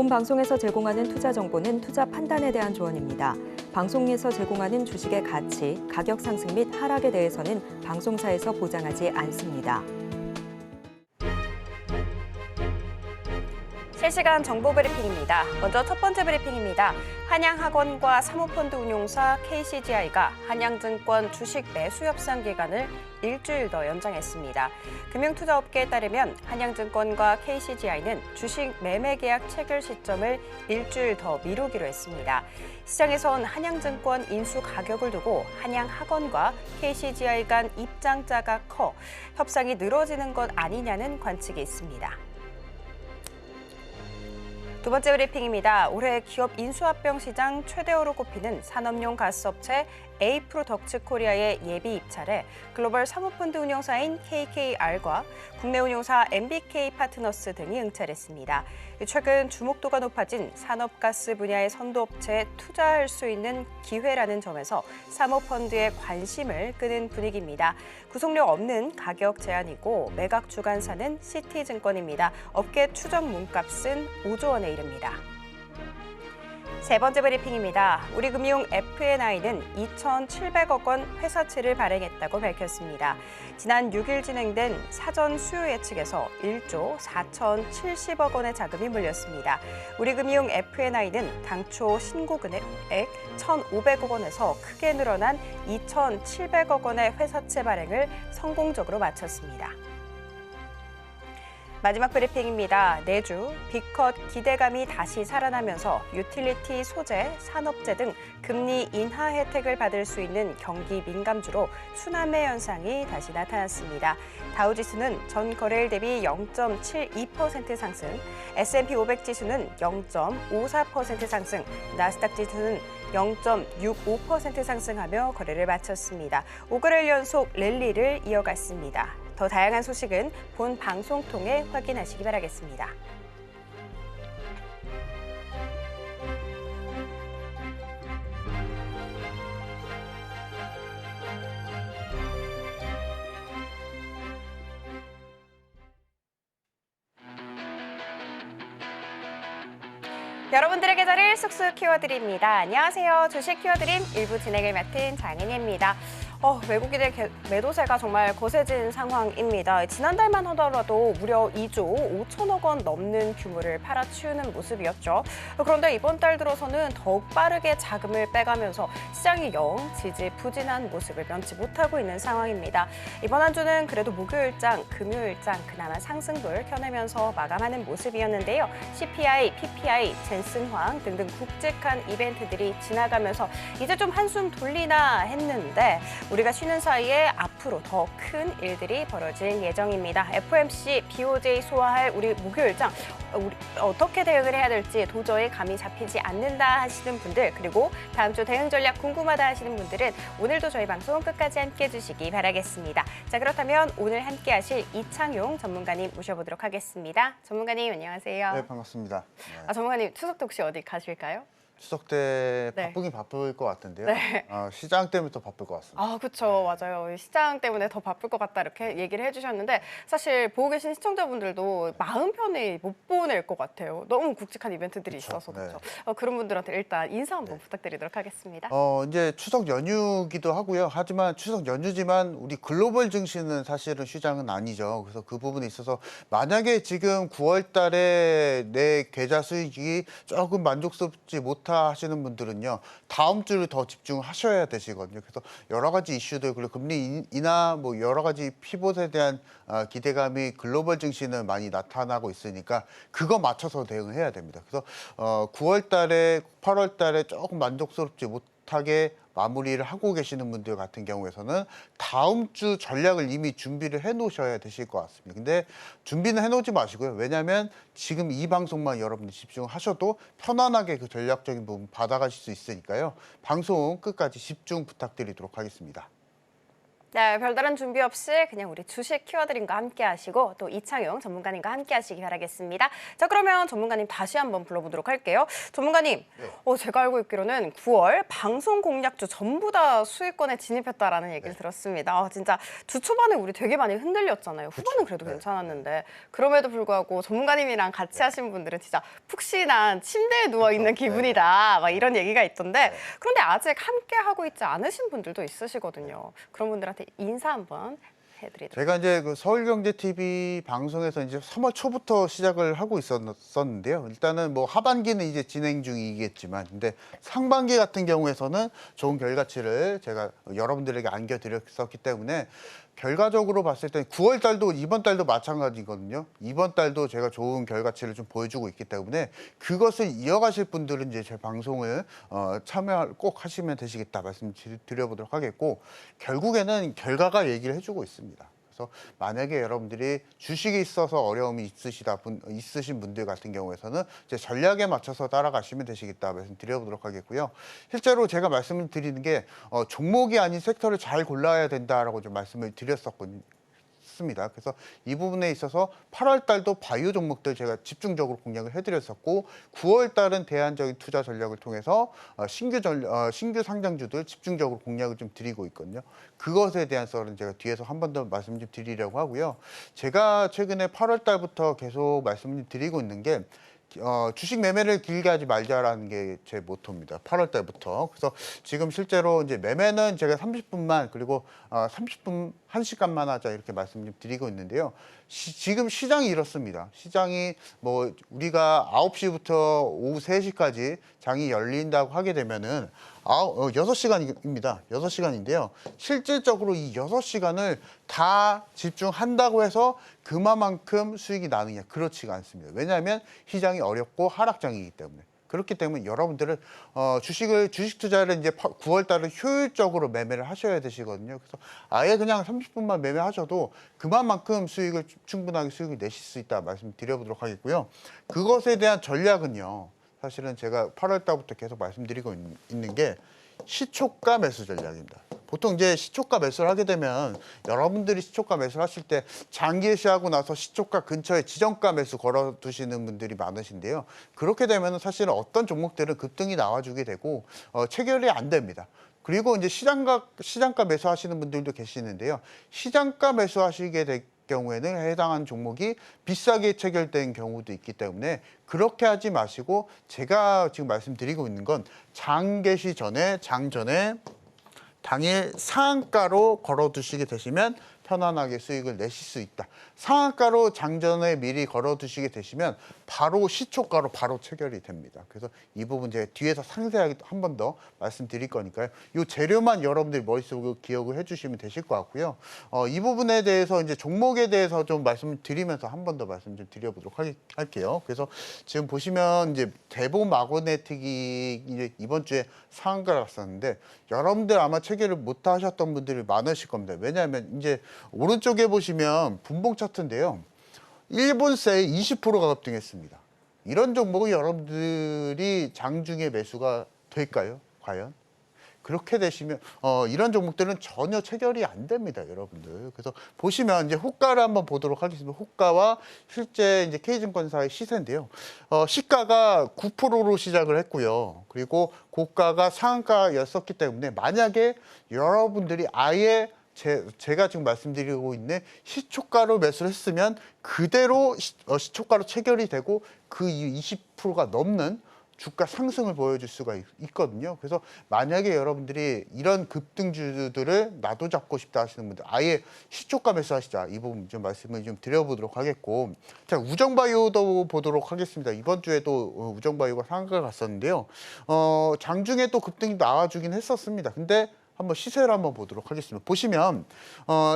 본 방송에서 제공하는 투자 정보는 투자 판단에 대한 조언입니다. 방송에서 제공하는 주식의 가치, 가격 상승 및 하락에 대해서는 방송사에서 보장하지 않습니다. 실시간 정보 브리핑입니다. 먼저 첫 번째 브리핑입니다. 한양학원과 사모펀드 운용사 KCGI가 한양증권 주식 매수 협상 기간을 일주일 더 연장했습니다. 금융투자업계에 따르면 한양증권과 KCGI는 주식 매매 계약 체결 시점을 일주일 더 미루기로 했습니다. 시장에선 한양증권 인수 가격을 두고 한양학원과 KCGI 간 입장차가 커 협상이 늘어지는 것 아니냐는 관측이 있습니다. 두 번째 브리핑입니다. 올해 기업 인수합병 시장 최대어로 꼽히는 산업용 가스업체 에이프로 덕츠코리아의 예비 입찰에 글로벌 사모펀드 운용사인 KKR과 국내 운용사 MBK 파트너스 등이 응찰했습니다. 최근 주목도가 높아진 산업가스 분야의 선도업체에 투자할 수 있는 기회라는 점에서 사모펀드의 관심을 끄는 분위기입니다. 구속력 없는 가격 제한이고 매각 주관사는 시티증권입니다. 업계 추정 몸값은 5조 원에 이릅니다. 세 번째 브리핑입니다. 우리금융 F&I는 2,700억 원 회사채를 발행했다고 밝혔습니다. 지난 6일 진행된 사전 수요 예측에서 1조 4,070억 원의 자금이 몰렸습니다. 우리금융 F&I는 당초 신고금액 1,500억 원에서 크게 늘어난 2,700억 원의 회사채 발행을 성공적으로 마쳤습니다. 마지막 브리핑입니다. 내주, 빅컷 기대감이 다시 살아나면서 유틸리티 소재, 산업재 등 금리 인하 혜택을 받을 수 있는 경기 민감주로 순환매 현상이 다시 나타났습니다. 다우지수는 전 거래일 대비 0.72% 상승, S&P 500 지수는 0.54% 상승, 나스닥 지수는 0.65% 상승하며 거래를 마쳤습니다. 5거래일 연속 랠리를 이어갔습니다. 더 다양한 소식은 본 방송 통해 확인하시기 바라겠습니다. 여러분들의 계좌를 쑥쑥 키워드립니다. 안녕하세요. 주식 키워드림 일부 진행을 맡은 장은희입니다. 외국인의 매도세가 정말 거세진 상황입니다. 지난달만 하더라도 무려 2조 5천억 원 넘는 규모를 팔아치우는 모습이었죠. 그런데 이번 달 들어서는 더욱 빠르게 자금을 빼가면서 시장이 영 지지부진한 모습을 면치 못하고 있는 상황입니다. 이번 한 주는 그래도 목요일장, 금요일장 그나마 상승불 켜내면서 마감하는 모습이었는데요. CPI, PPI, 젠슨황 등등 굵직한 이벤트들이 지나가면서 이제 좀 한숨 돌리나 했는데 우리가 쉬는 사이에 앞으로 더 큰 일들이 벌어질 예정입니다. FOMC, BOJ 소화할 우리 목요일장 어떻게 대응을 해야 될지 도저히 감이 잡히지 않는다 하시는 분들, 그리고 다음 주 대응 전략 궁금하다 하시는 분들은 오늘도 저희 방송 끝까지 함께해 주시기 바라겠습니다. 자, 그렇다면 오늘 함께 하실 이창용 전문가님 모셔보도록 하겠습니다. 전문가님 안녕하세요. 네, 반갑습니다. 네. 전문가님 추석 때 혹시 어디 가실까요? 추석 때 네. 바쁘긴 바쁠 것 같은데요. 네. 시장 때문에 더 바쁠 것 같습니다. 그렇죠. 맞아요. 시장 때문에 더 바쁠 것 같다 이렇게 얘기를 해주셨는데 사실 보고 계신 시청자분들도 마음 편히 못 보낼 것 같아요. 너무 굵직한 이벤트들이 그쵸. 있어서 그렇죠. 네. 그런 분들한테 일단 인사 한번 부탁드리도록 하겠습니다. 이제 추석 연휴기도 하고요. 하지만 추석 연휴지만 우리 글로벌 증시는 사실은 시장은 아니죠. 그래서 그 부분에 있어서 만약에 지금 9월 달에 내 계좌 수익이 조금 만족스럽지 못하 하시는 분들은요, 다음 주를 더 집중하셔야 되시거든요. 그래서 여러 가지 이슈들, 그리고 금리 인하, 뭐 여러 가지 피봇에 대한 기대감이 글로벌 증시는 많이 나타나고 있으니까 그거 맞춰서 대응해야 됩니다. 그래서 9월 달에, 8월 달에 조금 만족스럽지 못하게 마무리를 하고 계시는 분들 같은 경우에서는 다음 주 전략을 이미 준비를 해 놓으셔야 되실 것 같습니다. 근데 준비는 해 놓지 마시고요. 왜냐하면 지금 이 방송만 여러분들 집중하셔도 편안하게 그 전략적인 부분 받아가실 수 있으니까요. 방송 끝까지 집중 부탁드리도록 하겠습니다. 네, 별다른 준비 없이 그냥 우리 주식 키워드림과 함께 하시고 또 이창용 전문가님과 함께 하시기 바라겠습니다. 자, 그러면 전문가님 다시 한번 불러보도록 할게요. 전문가님, 제가 알고 있기로는 9월 방송 공략주 전부 다 수익권에 진입했다라는 얘기를 들었습니다. 진짜 주 초반에 우리 되게 많이 흔들렸잖아요. 후반은 그래도 괜찮았는데 그럼에도 불구하고 전문가님이랑 같이 하신 분들은 진짜 푹신한 침대에 누워있는 기분이다 막 이런 얘기가 있던데 그런데 아직 함께 하고 있지 않으신 분들도 있으시거든요. 그런 분들한테 인사 한번 해드리도록. 제가 이제 그 서울경제TV 방송에서 이제 3월 초부터 시작을 하고 있었는데요. 일단은 뭐 하반기는 이제 진행 중이겠지만, 근데 상반기 같은 경우에서는 좋은 결과치를 제가 여러분들에게 안겨드렸었기 때문에 결과적으로 봤을 때 9월 달도 이번 달도 마찬가지거든요. 이번 달도 제가 좋은 결과치를 좀 보여주고 있기 때문에 그것을 이어가실 분들은 이제 제 방송을 참여 꼭 하시면 되시겠다 말씀드려보도록 하겠고, 결국에는 결과가 얘기를 해주고 있습니다. 그래서 만약에 여러분들이 주식에 있어서 어려움이 있으신 분들 같은 경우에서는 제 전략에 맞춰서 따라가시면 되시겠다 말씀드려보도록 하겠고요. 실제로 제가 말씀을 드리는 게 종목이 아닌 섹터를 잘 골라야 된다라고 좀 말씀을 드렸었거든요. 그래서 이 부분에 있어서 8월 달도 바이오 종목들 제가 집중적으로 공략을 해드렸었고, 9월 달은 대안적인 투자 전략을 통해서 신규 상장주들 집중적으로 공략을 좀 드리고 있거든요. 그것에 대한 썰은 제가 뒤에서 한 번 더 말씀 좀 드리려고 하고요. 제가 최근에 8월 달부터 계속 말씀을 드리고 있는 게 주식 매매를 길게 하지 말자라는 게 제 모토입니다. 8월 달부터. 그래서 지금 실제로 이제 매매는 제가 30분만 그리고 30분 1시간만 하자 이렇게 말씀 좀 드리고 있는데요. 지금 시장이 이렇습니다. 시장이 뭐 우리가 9시부터 오후 3시까지 장이 열린다고 하게 되면은 6시간입니다. 6시간인데요. 실질적으로 이 6시간을 다 집중한다고 해서 그만큼 수익이 나느냐? 그렇지가 않습니다. 왜냐하면 시장이 어렵고 하락장이기 때문에. 그렇기 때문에 여러분들은 주식 투자를 이제 9월 달에 효율적으로 매매를 하셔야 되시거든요. 그래서 아예 그냥 30분만 매매하셔도 그만큼 충분하게 수익을 내실 수 있다 말씀드려보도록 하겠고요. 그것에 대한 전략은요. 사실은 제가 8월 달부터 계속 말씀드리고 있는 게 시초가 매수 전략입니다. 보통 이제 시초가 매수를 하게 되면 여러분들이 시초가 매수를 하실 때 장기시하고 나서 시초가 근처에 지정가 매수 걸어 두시는 분들이 많으신데요. 그렇게 되면 사실은 어떤 종목들은 급등이 나와주게 되고 체결이 안 됩니다. 그리고 이제 시장가 매수하시는 분들도 계시는데요. 시장가 매수하시게 될 경우에는 해당한 종목이 비싸게 체결된 경우도 있기 때문에 그렇게 하지 마시고, 제가 지금 말씀드리고 있는 건 장 개시 전에 장 전에 당일 상한가로 걸어두시게 되시면 편안하게 수익을 내실 수 있다. 상한가로 장전에 미리 걸어두시게 되시면 바로 시초가로 바로 체결이 됩니다. 그래서 이 부분 제가 뒤에서 상세하게 한 번 더 말씀드릴 거니까요. 이 재료만 여러분들이 머릿속으로 기억을 해주시면 되실 것 같고요. 이 부분에 대해서 이제 종목에 대해서 좀 말씀을 드리면서 한 번 더 말씀 좀 드려보도록 할게요. 그래서 지금 보시면 이제 대보 마그네틱이 이제 이번 주에 상한가를 갔었는데 여러분들 아마 체결을 못 하셨던 분들이 많으실 겁니다. 왜냐하면 이제 오른쪽에 보시면 분봉 차트인데요. 일본세에 20%가 급등했습니다. 이런 종목은 여러분들이 장중에 매수가 될까요? 과연? 그렇게 되시면 이런 종목들은 전혀 체결이 안 됩니다, 여러분들. 그래서 보시면 이제 호가를 한번 보도록 하겠습니다. 호가와 실제 이제 K증권사의 시세인데요. 시가가 9%로 시작을 했고요. 그리고 고가가 상한가였었기 때문에 만약에 여러분들이 아예 제가 지금 말씀드리고 있는 시초가로 매수를 했으면 그대로 시초가로 체결이 되고 그 이후 20%가 넘는 주가 상승을 보여줄 수가 있거든요. 그래서 만약에 여러분들이 이런 급등주들을 나도 잡고 싶다 하시는 분들 아예 시초가 매수하시자, 이 부분 좀 말씀을 좀 드려보도록 하겠고, 자, 우정바이오도 보도록 하겠습니다. 이번 주에도 우정바이오가 상한가를 갔었는데요. 장중에 또 급등이 나와주긴 했었습니다. 근데 한번 시세를 한번 보도록 하겠습니다. 보시면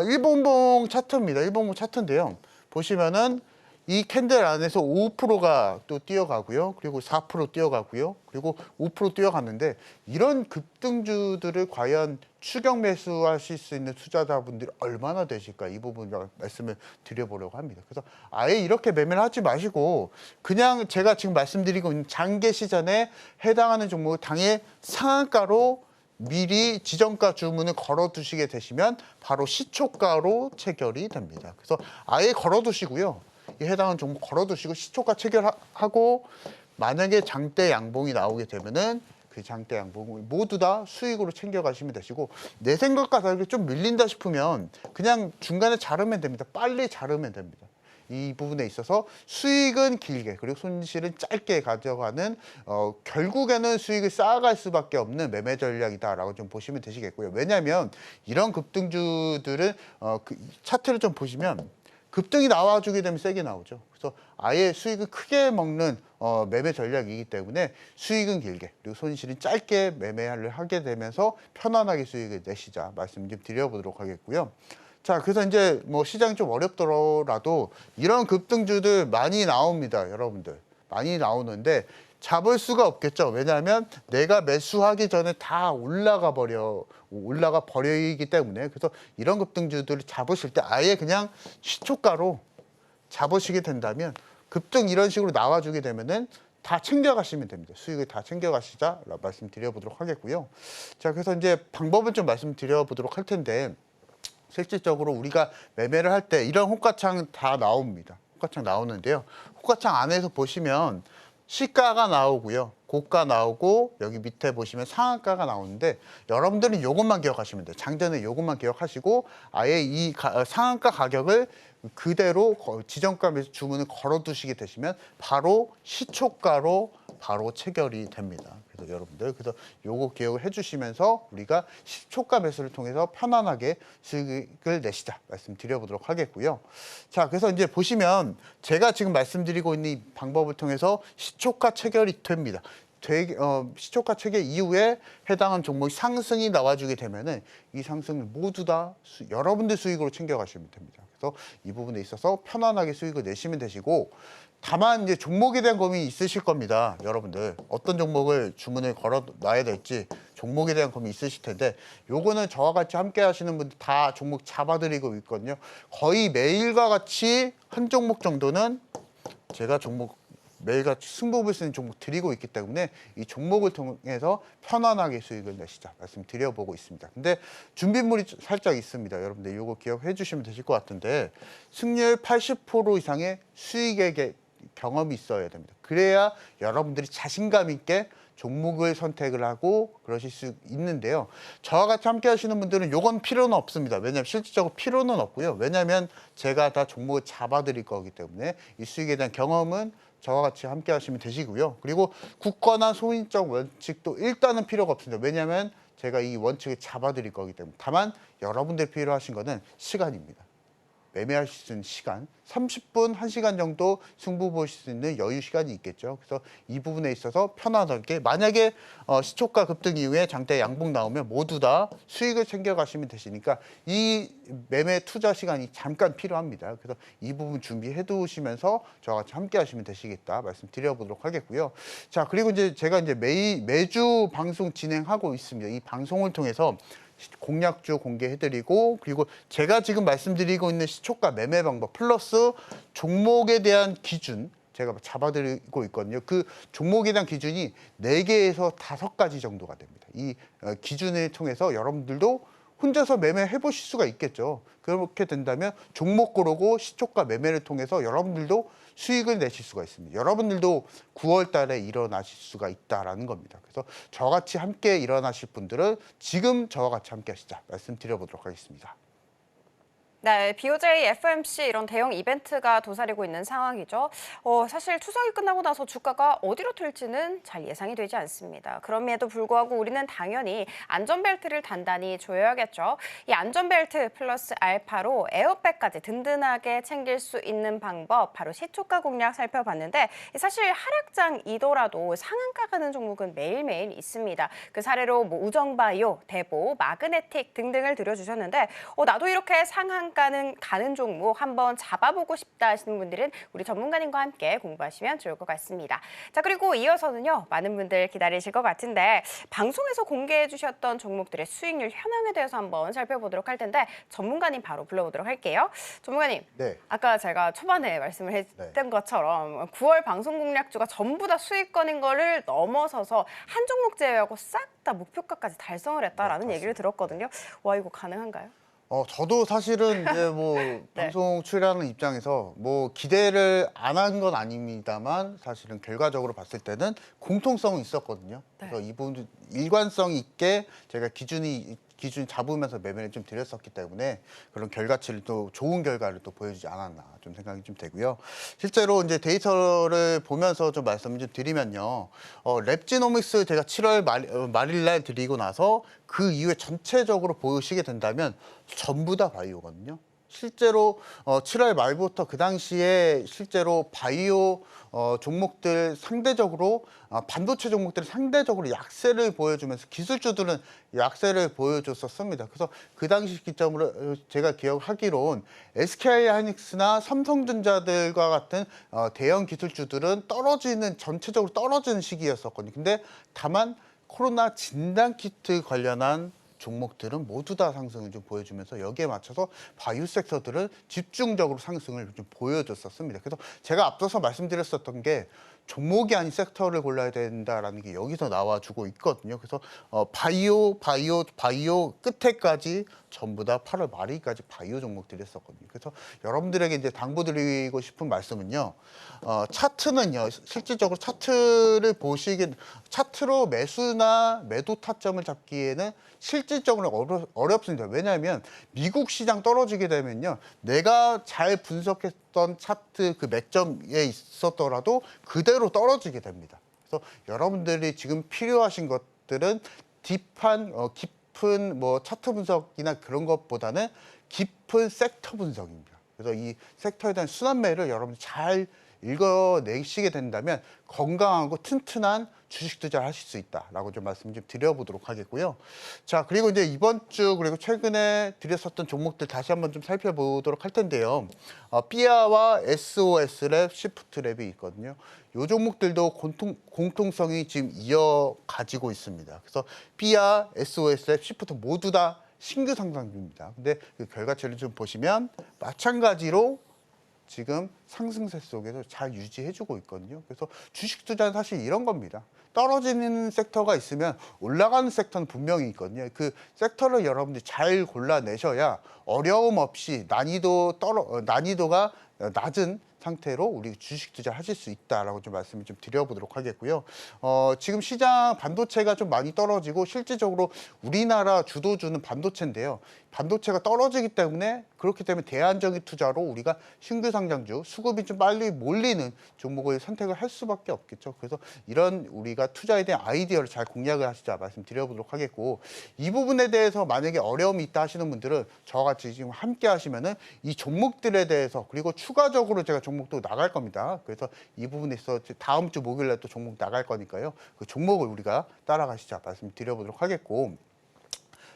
일본봉 차트입니다. 일본봉 차트인데요. 보시면은 이 캔들 안에서 5%가 또 뛰어가고요. 그리고 4% 뛰어가고요. 그리고 5% 뛰어갔는데 이런 급등주들을 과연 추격 매수하실 수 있는 투자자분들이 얼마나 되실까, 이 부분을 말씀을 드려보려고 합니다. 그래서 아예 이렇게 매매를 하지 마시고 그냥 제가 지금 말씀드리고 있는 장개 시전에 해당하는 종목을 당일 상한가로 미리 지정가 주문을 걸어두시게 되시면 바로 시초가로 체결이 됩니다. 그래서 아예 걸어두시고요. 이 해당하는 종목 걸어두시고 시초가 체결하고 만약에 장대 양봉이 나오게 되면은 그 장대 양봉을 모두 다 수익으로 챙겨가시면 되시고 내 생각과 다르게 좀 밀린다 싶으면 그냥 중간에 자르면 됩니다. 빨리 자르면 됩니다. 이 부분에 있어서 수익은 길게 그리고 손실은 짧게 가져가는 결국에는 수익을 쌓아갈 수밖에 없는 매매 전략이다라고 좀 보시면 되시겠고요. 왜냐하면 이런 급등주들은 그 차트를 좀 보시면 급등이 나와주게 되면 세게 나오죠. 그래서 아예 수익을 크게 먹는 매매 전략이기 때문에 수익은 길게 그리고 손실은 짧게 매매를 하게 되면서 편안하게 수익을 내시자 말씀 좀 드려보도록 하겠고요. 자, 그래서 이제 뭐 시장이 좀 어렵더라도 이런 급등주들 많이 나옵니다, 여러분들. 많이 나오는데 잡을 수가 없겠죠. 왜냐하면 내가 매수하기 전에 다 올라가 버리기 때문에 그래서 이런 급등주들을 잡으실 때 아예 그냥 시초가로 잡으시게 된다면 급등 이런 식으로 나와주게 되면은 다 챙겨가시면 됩니다. 수익을 다 챙겨가시자 말씀드려보도록 하겠고요. 자, 그래서 이제 방법을 좀 말씀드려보도록 할 텐데 실질적으로 우리가 매매를 할 때 이런 호가창 다 나옵니다. 호가창 나오는데요. 호가창 안에서 보시면 시가가 나오고요. 고가 나오고 여기 밑에 보시면 상한가가 나오는데 여러분들은 이것만 기억하시면 돼요. 장전에 이것만 기억하시고 아예 이 상한가 가격을 그대로 지정가에서 주문을 걸어두시게 되시면 바로 시초가로 바로 체결이 됩니다. 그래서 여러분들 그래서 요거 기억을 해주시면서 우리가 시초가 매수를 통해서 편안하게 수익을 내시자 말씀드려보도록 하겠고요. 자, 그래서 이제 보시면 제가 지금 말씀드리고 있는 이 방법을 통해서 시초가 체결이 됩니다. 시초가 체결 이후에 해당한 종목이 상승이 나와주게 되면은 이 상승을 모두 다 여러분들 수익으로 챙겨가시면 됩니다. 그래서 이 부분에 있어서 편안하게 수익을 내시면 되시고 다만 이제 종목에 대한 고민이 있으실 겁니다. 여러분들 어떤 종목을 주문을 걸어 놔야 될지 종목에 대한 고민이 있으실 텐데 요거는 저와 같이 함께 하시는 분들 다 종목 잡아드리고 있거든요. 거의 매일과 같이 한 종목 정도는 제가 종목 매일같이 승부를 쓰는 종목 드리고 있기 때문에 이 종목을 통해서 편안하게 수익을 내시자 말씀드려보고 있습니다. 근데 준비물이 살짝 있습니다. 여러분들 이거 기억해 주시면 되실 것 같은데 승률 80% 이상의 수익의 경험이 있어야 됩니다. 그래야 여러분들이 자신감 있게 종목을 선택을 하고 그러실 수 있는데요. 저와 같이 함께 하시는 분들은 요건 필요는 없습니다. 왜냐하면 실질적으로 필요는 없고요. 왜냐하면 제가 다 종목을 잡아드릴 거기 때문에 이 수익에 대한 경험은 저와 같이 함께 하시면 되시고요. 그리고 굳건한 소인적 원칙도 일단은 필요가 없습니다. 왜냐하면 제가 이 원칙을 잡아드릴 거기 때문에. 다만 여러분들 필요하신 거는 시간입니다. 매매하실 수 있는 시간, 30분, 1시간 정도 승부 보실 수 있는 여유 시간이 있겠죠. 그래서 이 부분에 있어서 편안하게 만약에 시초가 급등 이후에 장대 양봉 나오면 모두 다 수익을 챙겨가시면 되시니까 이 매매 투자 시간이 잠깐 필요합니다. 그래서 이 부분 준비해 두시면서 저와 같이 함께 하시면 되시겠다 말씀드려보도록 하겠고요. 자, 그리고 이제 제가 이제 매주 방송 진행하고 있습니다. 이 방송을 통해서 공략주 공개해드리고 그리고 제가 지금 말씀드리고 있는 시초가 매매 방법 플러스 종목에 대한 기준 제가 잡아드리고 있거든요. 그 종목에 대한 기준이 4개에서 5가지 정도가 됩니다. 이 기준을 통해서 여러분들도 혼자서 매매해 보실 수가 있겠죠. 그렇게 된다면 종목 고르고 시초가 매매를 통해서 여러분들도 수익을 내실 수가 있습니다. 여러분들도 9월 달에 일어나실 수가 있다라는 겁니다. 그래서 저같이 함께 일어나실 분들은 지금 저와 같이 함께 하시자 말씀드려보도록 하겠습니다. 네, BOJ, FOMC 이런 대형 이벤트가 도사리고 있는 상황이죠. 사실 추석이 끝나고 나서 주가가 어디로 튈지는 잘 예상이 되지 않습니다. 그럼에도 불구하고 우리는 당연히 안전벨트를 단단히 조여야겠죠. 이 안전벨트 플러스 알파로 에어백까지 든든하게 챙길 수 있는 방법, 바로 시초가 공략 살펴봤는데 사실 하락장이더라도 상한가 가는 종목은 매일매일 있습니다. 그 사례로 뭐 우정바이오, 대보, 마그네틱 등등을 들여주셨는데 나도 이렇게 상한가 상한가는 가는 종목 한번 잡아보고 싶다 하시는 분들은 우리 전문가님과 함께 공부하시면 좋을 것 같습니다. 자, 그리고 이어서는요. 많은 분들 기다리실 것 같은데 방송에서 공개해 주셨던 종목들의 수익률 현황에 대해서 한번 살펴보도록 할 텐데 전문가님 바로 불러보도록 할게요. 전문가님, 네. 아까 제가 초반에 말씀을 했던 것처럼 9월 방송 공략주가 전부 다 수익권인 거를 넘어서서 한 종목 제외하고 싹 다 목표가까지 달성을 했다라는 얘기를 들었거든요. 와, 이거 가능한가요? 저도 사실은 이제 뭐 방송 출연하는 입장에서 뭐 기대를 안 한 건 아닙니다만 사실은 결과적으로 봤을 때는 공통성이 있었거든요. 그래서 이 부분 일관성 있게 제가 기준 잡으면서 매매를 좀 드렸었기 때문에 그런 결과치를 또 좋은 결과를 또 보여주지 않았나 좀 생각이 좀 되고요. 실제로 이제 보면서 좀 말씀을 좀 드리면요. 랩지노믹스 제가 7월 말일날 드리고 나서 그 이후에 전체적으로 보시게 된다면 전부 다 바이오거든요. 실제로 7월 말부터 그 당시에 실제로 바이오 종목들 상대적으로 반도체 종목들이 상대적으로 약세를 보여주면서 기술주들은 약세를 보여줬었습니다. 그래서 그 당시 기점으로 제가 기억하기론 SK하이닉스나 삼성전자들과 같은 대형 기술주들은 전체적으로 떨어지는 시기였었거든요. 근데 다만 코로나 진단키트 관련한 종목들은 모두 다 상승을 좀 보여주면서 여기에 맞춰서 바이오 섹터들은 집중적으로 상승을 좀 보여줬었습니다. 그래서 제가 앞서서 말씀드렸었던 게 종목이 아닌 섹터를 골라야 된다라는 게 여기서 나와주고 있거든요. 그래서 바이오 끝에까지 전부 다 8월 말일까지 바이오 종목들이 했었거든요. 그래서 여러분들에게 이제 당부드리고 싶은 말씀은요. 차트는요. 실질적으로 차트로 매수나 매도 타점을 잡기에는 실질적으로 어렵습니다. 왜냐하면 미국 시장 떨어지게 되면요. 내가 잘 분석했던 차트 그 맥점에 있었더라도 그대로 떨어지게 됩니다. 그래서 여러분들이 지금 필요하신 것들은 깊은 뭐 차트 분석이나 그런 것보다는 깊은 섹터 분석입니다. 그래서 이 섹터에 대한 순환매를 여러분이 잘 읽어내시게 된다면 건강하고 튼튼한 주식 투자를 하실 수 있다라고 좀 말씀 좀 드려보도록 하겠고요. 자, 그리고 이제 이번 주 그리고 최근에 드렸었던 종목들 다시 한번 좀 살펴보도록 할 텐데요. 삐아와 SOS랩, 시프트랩이 있거든요. 이 종목들도 공통성이 지금 이어가지고 있습니다. 그래서 삐아, SOS랩, 시프트 모두 다 신규 상승입니다. 근데 그 결과치를 좀 보시면 마찬가지로 지금 상승세 속에서 잘 유지해주고 있거든요. 그래서 주식 투자는 사실 이런 겁니다. 떨어지는 섹터가 있으면 올라가는 섹터는 분명히 있거든요. 그 섹터를 여러분들이 잘 골라내셔야 어려움 없이 난이도가 낮은 상태로 우리 주식 투자를 하실 수 있다라고 좀 말씀을 좀 드려보도록 하겠고요. 지금 시장 반도체가 좀 많이 떨어지고 실질적으로 우리나라 주도주는 반도체인데요. 반도체가 떨어지기 때문에 그렇기 때문에 대안적인 투자로 우리가 신규 상장주 수급이 좀 빨리 몰리는 종목을 선택을 할 수밖에 없겠죠. 그래서 이런 우리가 투자에 대한 아이디어를 잘 공략을 하시자 말씀드려보도록 하겠고 이 부분에 대해서 만약에 어려움이 있다 하시는 분들은 저와 같이 지금 함께 하시면은 이 종목들에 대해서 그리고 추가적으로 제가 종목도 나갈 겁니다. 그래서 이 부분에 있어서 다음 주 목요일에 또 종목 나갈 거니까요. 그 종목을 우리가 따라가시자 말씀드려보도록 하겠고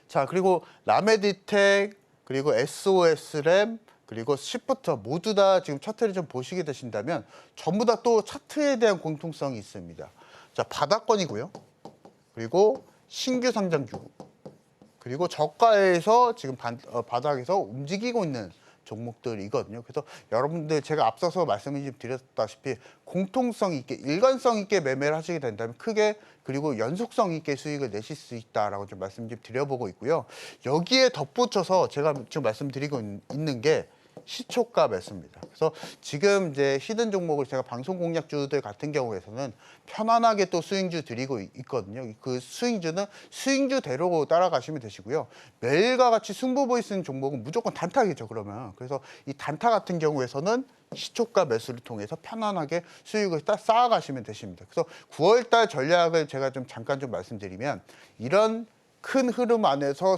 자, 그리고 라메디텍, 그리고 SOS램, 그리고 시프트 모두 다 지금 차트를 좀 보시게 되신다면 전부 다 또 차트에 대한 공통성이 있습니다. 자, 바닥권이고요. 그리고 신규 상장주, 그리고 저가에서 지금 바닥에서 움직이고 있는 종목들이거든요. 그래서 여러분들 제가 앞서서 말씀을 좀 드렸다시피 공통성 있게 일관성 있게 매매를 하시게 된다면 크게 그리고 연속성 있게 수익을 내실 수 있다라고 좀 말씀 좀 드려보고 있고요. 여기에 덧붙여서 제가 지금 말씀드리고 있는 게 시초가 매수입니다. 그래서 지금 이제 히든 종목을 제가 방송 공략주들 같은 경우에서는 편안하게 또 스윙주 드리고 있거든요. 그 스윙주는 스윙주대로 따라가시면 되시고요. 매일과 같이 승부 보이는 종목은 무조건 단타겠죠, 그러면. 그래서 이 단타 같은 경우에서는 시초가 매수를 통해서 편안하게 수익을 쌓아가시면 되십니다. 그래서 9월달 전략을 제가 좀 잠깐 좀 말씀드리면 이런 큰 흐름 안에서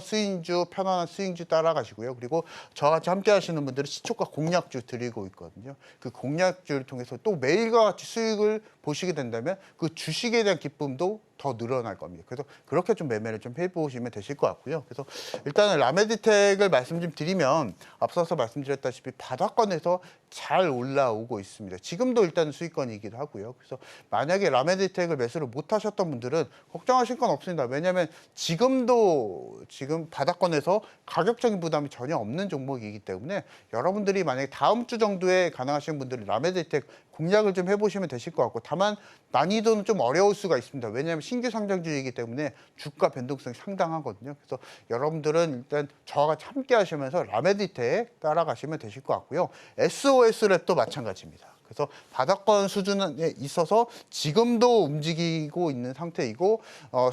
편안한 스윙주 따라가시고요. 그리고 저와 같이 함께 하시는 분들은 시초가 공략주 드리고 있거든요. 그 공략주를 통해서 또 매일과 같이 수익을 보시게 된다면 그 주식에 대한 기쁨도 더 늘어날 겁니다. 그래서 그렇게 좀 매매를 좀 해보시면 되실 것 같고요. 그래서 일단은 라메디텍을 말씀 좀 드리면 앞서서 말씀드렸다시피 바닥권에서 잘 올라오고 있습니다. 지금도 일단 수익권이기도 하고요. 그래서 만약에 라메디텍을 매수를 못 하셨던 분들은 걱정하실 건 없습니다. 왜냐하면 지금도 지금 바닥권에서 가격적인 부담이 전혀 없는 종목이기 때문에 여러분들이 만약에 다음 주 정도에 가능하신 분들은 라메디텍 공략을 좀 해보시면 되실 것 같고, 다만 난이도는 좀 어려울 수가 있습니다. 왜냐하면 신규 상장주이기 때문에 주가 변동성이 상당하거든요. 그래서 여러분들은 일단 저와 같이 함께 하시면서 라메디텍 따라가시면 되실 것 같고요. SOS랩도 마찬가지입니다. 그래서 바닥권 수준에 있어서 지금도 움직이고 있는 상태이고,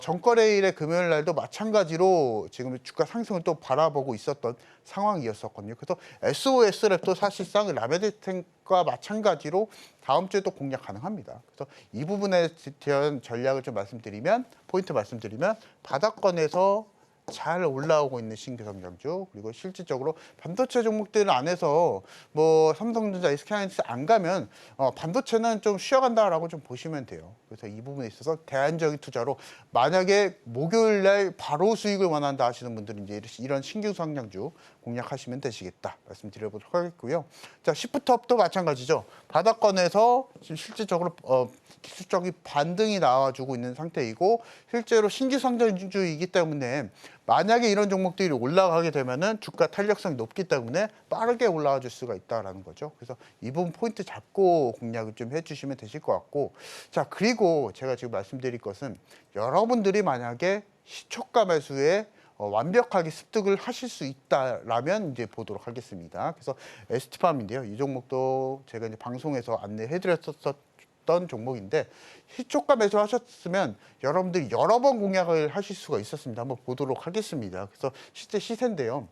전거래일의 금요일 날도 마찬가지로 지금 주가 상승을 또 바라보고 있었던 상황이었었거든요. 그래서 SOS랩도 사실상 라메디텍과 마찬가지로 다음 주에 또 공략 가능합니다. 그래서 이 부분에 대한 전략을 좀 말씀드리면, 포인트 말씀드리면, 바닥권에서 잘 올라오고 있는 신규 성장주, 그리고 실질적으로 반도체 종목들 안에서 뭐 삼성전자, SK하이닉스 안 가면 반도체는 좀 쉬어간다라고 좀 보시면 돼요. 그래서 이 부분에 있어서 대안적인 투자로, 만약에 목요일 날 바로 수익을 원한다 하시는 분들은 이제 이런 신규 성장주 공략하시면 되시겠다 말씀드려보도록 하겠고요. 자, 시프트업도 마찬가지죠. 바닥권에서 실질적으로 기술적인 반등이 나와주고 있는 상태이고, 실제로 신규 성장주이기 때문에 만약에 이런 종목들이 올라가게 되면은 주가 탄력성이 높기 때문에 빠르게 올라와 줄 수가 있다라는 거죠. 그래서 이 부분 포인트 잡고 공략을 좀 해주시면 되실 것 같고, 자, 그리고 제가 지금 말씀드릴 것은, 여러분들이 만약에 시초가 매수에 완벽하게 습득을 하실 수 있다라면 이제 보도록 하겠습니다. 그래서 ST팜인데요. 이 종목도 제가 이제 방송에서 안내해드렸었던 종목인데, 시초가 매수하셨으면 여러분들이 여러 번 공략을 하실 수가 있었습니다. 한번 보도록 하겠습니다. 그래서 실제 시세인데요.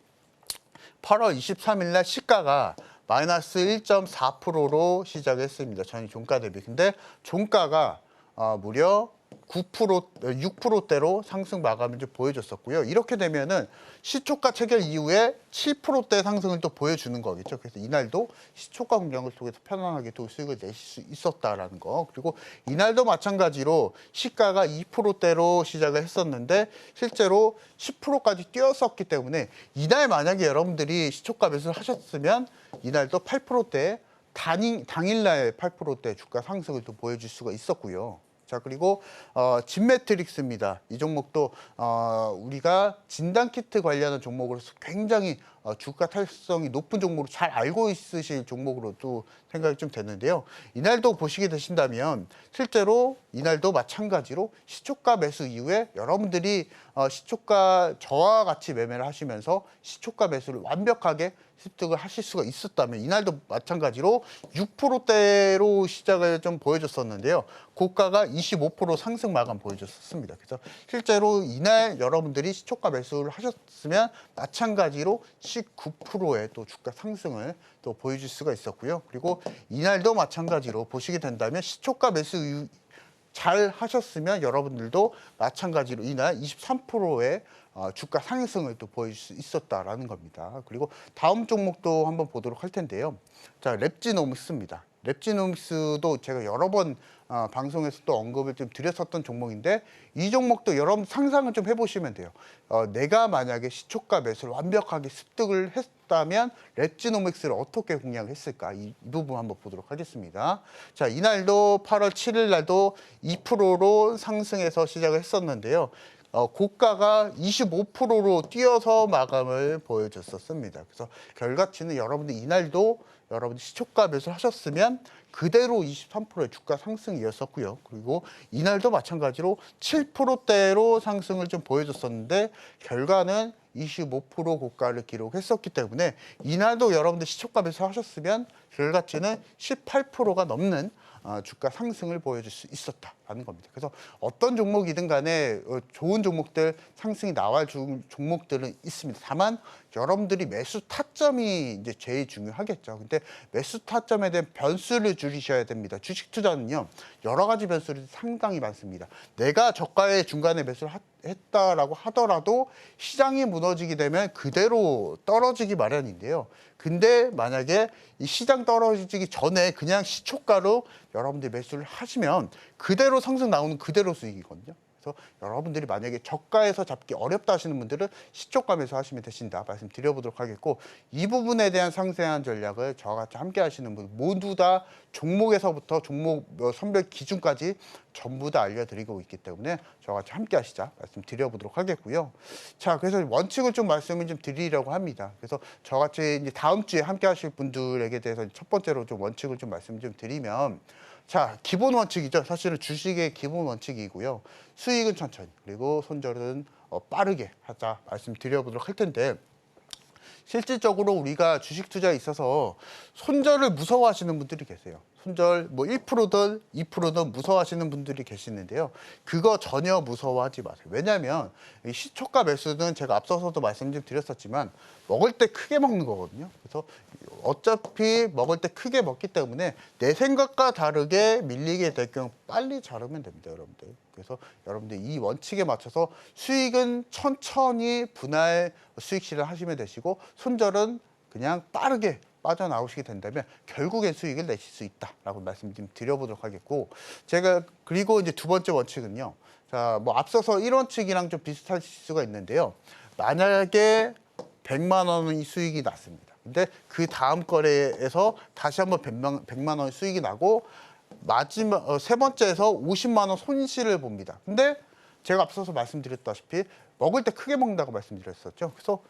8월 23일 날 시가가 마이너스 1.4%로 시작했습니다. 전일 종가 대비. 근데 종가가 무려 6%대로 상승 마감을 좀 보여줬었고요. 이렇게 되면은 시초가 체결 이후에 7%대 상승을 또 보여주는 거겠죠. 그래서 이날도 시초가 공략을 통해서 편안하게 또 수익을 내실 수 있었다라는 거. 그리고 이날도 마찬가지로 시가가 2%대로 시작을 했었는데 실제로 10%까지 뛰었었기 때문에, 이날 만약에 여러분들이 시초가 매수를 하셨으면 이날도 8%대 당일날 8%대 주가 상승을 또 보여줄 수가 있었고요. 자, 그리고 진매트릭스입니다. 이 종목도 우리가 진단키트 관련한 종목으로서 굉장히 주가 탄력성이 높은 종목으로 잘 알고 있으실 종목으로 또 생각이 좀 됐는데요. 이날도 보시게 되신다면 실제로 이날도 마찬가지로 시초가 매수 이후에 여러분들이 시초가 저와 같이 매매를 하시면서 시초가 매수를 완벽하게 습득을 하실 수가 있었다면, 이날도 마찬가지로 6%대로 시작을 좀 보여줬었는데요. 고가가 25% 상승 마감 보여줬었습니다. 그래서 실제로 이날 여러분들이 시초가 매수를 하셨으면 마찬가지로 19%의 또 주가 상승을 또 보여줄 수가 있었고요. 그리고 이날도 마찬가지로 보시게 된다면 시초가 매수 잘 하셨으면 여러분들도 마찬가지로 이날 23%의 주가 상승을 또 보여줄 수 있었다라는 겁니다. 그리고 다음 종목도 한번 보도록 할 텐데요. 자, 랩지노믹스입니다. 랩지노믹스도 제가 여러 번 방송에서 또 언급을 좀 드렸었던 종목인데, 이 종목도 여러분 상상을 좀 해보시면 돼요. 내가 만약에 시초가 매수를 완벽하게 습득을 했다면 랩지노믹스를 어떻게 공략을 했을까? 이 부분 한번 보도록 하겠습니다. 자, 이날도 8월 7일 날도 2%로 상승해서 시작을 했었는데요. 고가가 25%로 뛰어서 마감을 보여줬었습니다. 그래서 결과치는 여러분들 이날도 여러분들 시초가 매수를 하셨으면 그대로 23%의 주가 상승이었었고요. 그리고 이날도 마찬가지로 7%대로 상승을 좀 보여줬었는데 결과는 25% 고가를 기록했었기 때문에 이날도 여러분들 시초가 매수하셨으면 결과치는 18%가 넘는 주가 상승을 보여줄 수 있었다라는 겁니다. 그래서 어떤 종목이든 간에 좋은 종목들, 상승이 나올 종목들은 있습니다. 다만 여러분들이 매수 타점이 이제 제일 중요하겠죠. 근데 매수 타점에 대한 변수를 줄이셔야 됩니다. 주식 투자는요, 여러 가지 변수들이 상당히 많습니다. 내가 저가에 중간에 매수를 했다라고 하더라도 시장이 무너지게 되면 그대로 떨어지기 마련인데요. 근데 만약에 이 시장 떨어지기 전에 그냥 시초가로 여러분들이 매수를 하시면 그대로 상승 나오는 그대로 수익이거든요. 그래서 그래서 여러분들이 만약에 저가에서 잡기 어렵다 하시는 분들은 시초감에서 하시면 되신다 말씀드려보도록 하겠고, 이 부분에 대한 상세한 전략을 저와 같이 함께 하시는 분 모두 다 종목에서부터 종목 선별 기준까지 전부 다 알려드리고 있기 때문에 저와 같이 함께 하시자 말씀드려보도록 하겠고요. 자, 그래서 원칙을 좀 말씀을 좀 드리려고 합니다. 그래서 저와 같이 이제 다음 주에 함께 하실 분들에게 대해서 첫 번째로 좀 원칙을 좀 말씀 좀 드리면, 자, 기본 원칙이죠. 사실은 주식의 기본 원칙이고요. 수익은 천천히, 그리고 손절은 빠르게 하자 말씀드려보도록 할 텐데, 실질적으로 우리가 주식 투자에 있어서 손절을 무서워하시는 분들이 계세요. 손절 뭐 1%든 2%든 무서워하시는 분들이 계시는데요. 그거 전혀 무서워하지 마세요. 왜냐하면 이 시초가 매수는 제가 앞서서도 말씀 좀 드렸었지만 먹을 때 크게 먹는 거거든요. 그래서 어차피 먹을 때 크게 먹기 때문에 내 생각과 다르게 밀리게 될 경우 빨리 자르면 됩니다, 여러분들. 그래서 여러분들 이 원칙에 맞춰서 수익은 천천히 분할 수익 실현하시면 되시고, 손절은 그냥 빠르게 빠져나오시게 된다면 결국엔 수익을 내실 수 있다라고 말씀 좀 드려보도록 하겠고, 제가 그리고 이제 두 번째 원칙은요. 자, 뭐 앞서서 1원칙이랑 좀 비슷할 수가 있는데요. 만약에 100만 원의 수익이 났습니다. 근데 그 다음 거래에서 다시 한번 100만 원 수익이 나고 마지막 세 번째에서 50만 원 손실을 봅니다. 근데 제가 앞서서 말씀드렸다시피 먹을 때 크게 먹는다고 말씀드렸었죠. 그래서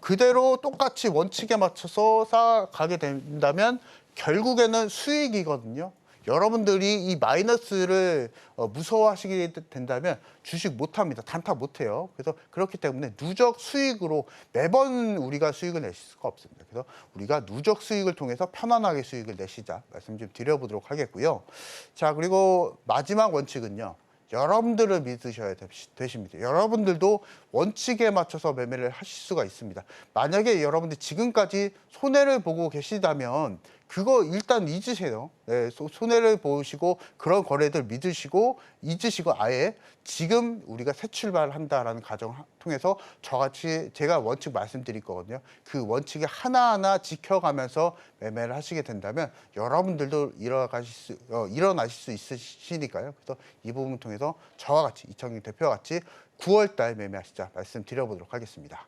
그대로 똑같이 원칙에 맞춰서 쌓아가게 된다면 결국에는 수익이거든요. 여러분들이 이 마이너스를 무서워하시게 된다면 주식 못합니다. 단타 못해요. 그래서 그렇기 때문에 누적 수익으로 매번 우리가 수익을 내실 수가 없습니다. 그래서 우리가 누적 수익을 통해서 편안하게 수익을 내시자 말씀 좀 드려보도록 하겠고요. 자, 그리고 마지막 원칙은요. 여러분들을 믿으셔야 되십니다. 여러분들도 원칙에 맞춰서 매매를 하실 수가 있습니다. 만약에 여러분들 지금까지 손해를 보고 계시다면 그거 일단 잊으세요. 네, 손해를 보시고 그런 거래들 믿으시고 잊으시고 아예 지금 우리가 새 출발한다라는 가정 통해서 저같이 제가 원칙 말씀드릴 거거든요. 그 원칙에 하나하나 지켜가면서 매매를 하시게 된다면 여러분들도 일어나실 수 있으시니까요. 그래서 이 부분을 통해서 저와 같이 이창용 대표와 같이 9월 달 매매하시자 말씀드려보도록 하겠습니다.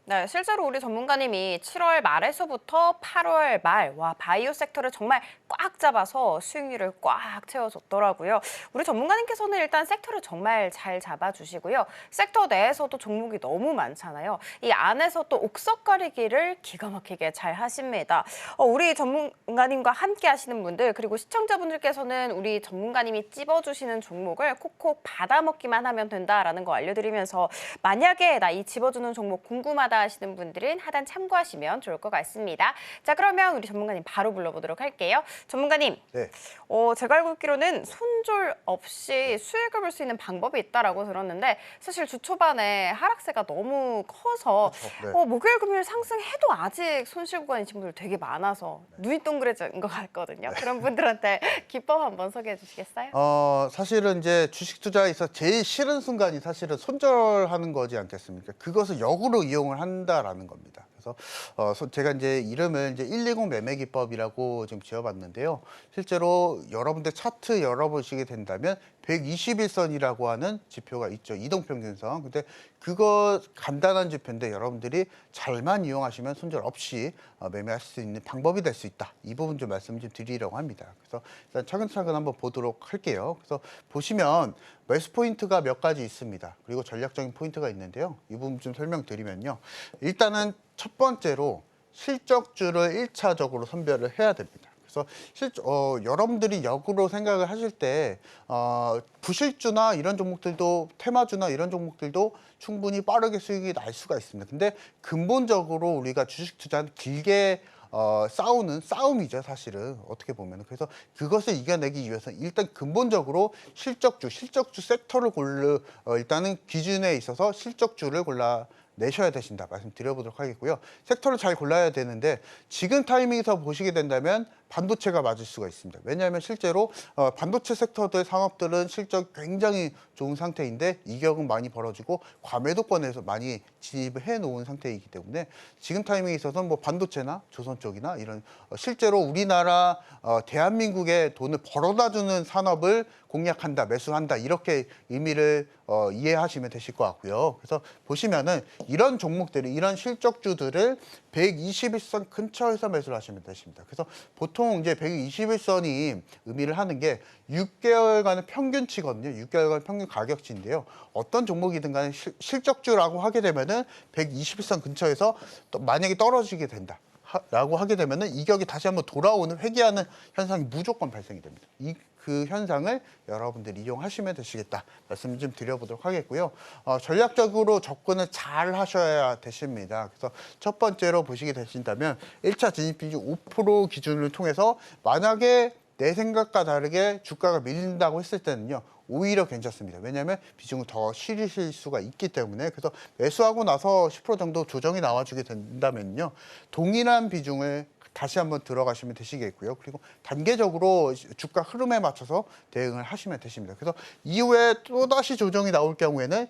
네, 실제로 우리 전문가님이 7월 말에서부터 8월 말, 바이오 섹터를 정말 꽉 잡아서 수익률을 꽉 채워줬더라고요. 우리 전문가님께서는 일단 섹터를 정말 잘 잡아주시고요. 섹터 내에서도 종목이 너무 많잖아요. 이 안에서 또 옥석 가리기를 기가 막히게 잘 하십니다. 우리 전문가님과 함께 하시는 분들, 그리고 시청자분들께서는 우리 전문가님이 찝어주시는 종목을 콕콕 받아먹기만 하면 된다라는 거 알려드리면서, 만약에 나 이 집어주는 종목 궁금하다 하시는 분들은 하단 참고하시면 좋을 것 같습니다. 자, 그러면 우리 전문가님 바로 불러보도록 할게요. 전문가님, 네. 제가 알고 있기로는 손절 없이 수익을 볼 수 있는 방법이 있다라고 들었는데, 사실 주 초반에 하락세가 너무 커서 그렇죠. 네. 목요일 금요일 상승해도 아직 손실 구간이신 분들 되게 많아서 눈이 동그래진 것 같거든요. 그런 분들한테 기법 한번 소개해 주시겠어요? 사실은 이제 주식 투자에서 제일 싫은 순간이 사실은 손절하는 거지 않겠습니까? 그것을 역으로 이용을 한다라는 겁니다. 그래서 제가 이제 이름을 이제 120 매매 기법이라고 좀 지어봤는데요. 실제로 여러분들 차트 열어보시게 된다면 121선이라고 하는 지표가 있죠. 이동평균선. 근데 그거 간단한 지표인데 여러분들이 잘만 이용하시면 손절 없이 매매하실 수 있는 방법이 될 수 있다. 이 부분 좀 말씀 좀 드리려고 합니다. 그래서 일단 차근차근 한번 보도록 할게요. 그래서 보시면 매수 포인트가 몇 가지 있습니다. 그리고 전략적인 포인트가 있는데요. 이 부분 좀 설명드리면요. 일단은 첫 번째로 실적주를 1차적으로 선별을 해야 됩니다. 그래서 여러분들이 역으로 생각을 하실 때 부실주나 이런 종목들도, 테마주나 이런 종목들도 충분히 빠르게 수익이 날 수가 있습니다. 근데 근본적으로 우리가 주식 투자는 길게 싸우는 싸움이죠, 사실은 어떻게 보면. 그래서 그것을 이겨내기 위해서 일단 근본적으로 실적주 섹터를 일단은 기준에 있어서 실적주를 골라 내셔야 되신다 말씀드려보도록 하겠고요. 섹터를 잘 골라야 되는데 지금 타이밍에서 보시게 된다면 반도체가 맞을 수가 있습니다. 왜냐하면 실제로 반도체 섹터들 산업들은 실적 굉장히 좋은 상태인데 이격은 많이 벌어지고 과매도권에서 많이 진입을 해놓은 상태이기 때문에 지금 타이밍에 있어서는 뭐 반도체나 조선 쪽이나 이런 실제로 우리나라 대한민국의 돈을 벌어다주는 산업을 공략한다, 매수한다 이렇게 의미를 이해하시면 되실 것 같고요. 그래서 보시면은 이런 종목들이 이런 실적주들을 121선 근처에서 매수를 하시면 되십니다. 그래서 보통 이제 121선이 의미를 하는 게 6개월간의 평균치거든요. 6개월간 평균 가격치인데요. 어떤 종목이든 간에 실적주라고 하게 되면은 121선 근처에서 또 만약에 떨어지게 된다. 라고 하게 되면은 이격이 다시 한번 돌아오는 회귀하는 현상이 무조건 발생이 됩니다. 그 현상을 여러분들이 이용하시면 되시겠다 말씀 좀 드려보도록 하겠고요. 전략적으로 접근을 잘 하셔야 되십니다. 그래서 첫 번째로 보시게 되신다면 1차 진입 비중 5% 기준을 통해서 만약에 내 생각과 다르게 주가가 밀린다고 했을 때는요. 오히려 괜찮습니다. 왜냐하면 비중을 더 실으실 수가 있기 때문에 그래서 매수하고 나서 10% 정도 조정이 나와주게 된다면요. 동일한 비중을 다시 한번 들어가시면 되시겠고요. 그리고 단계적으로 주가 흐름에 맞춰서 대응을 하시면 되십니다. 그래서 이후에 또다시 조정이 나올 경우에는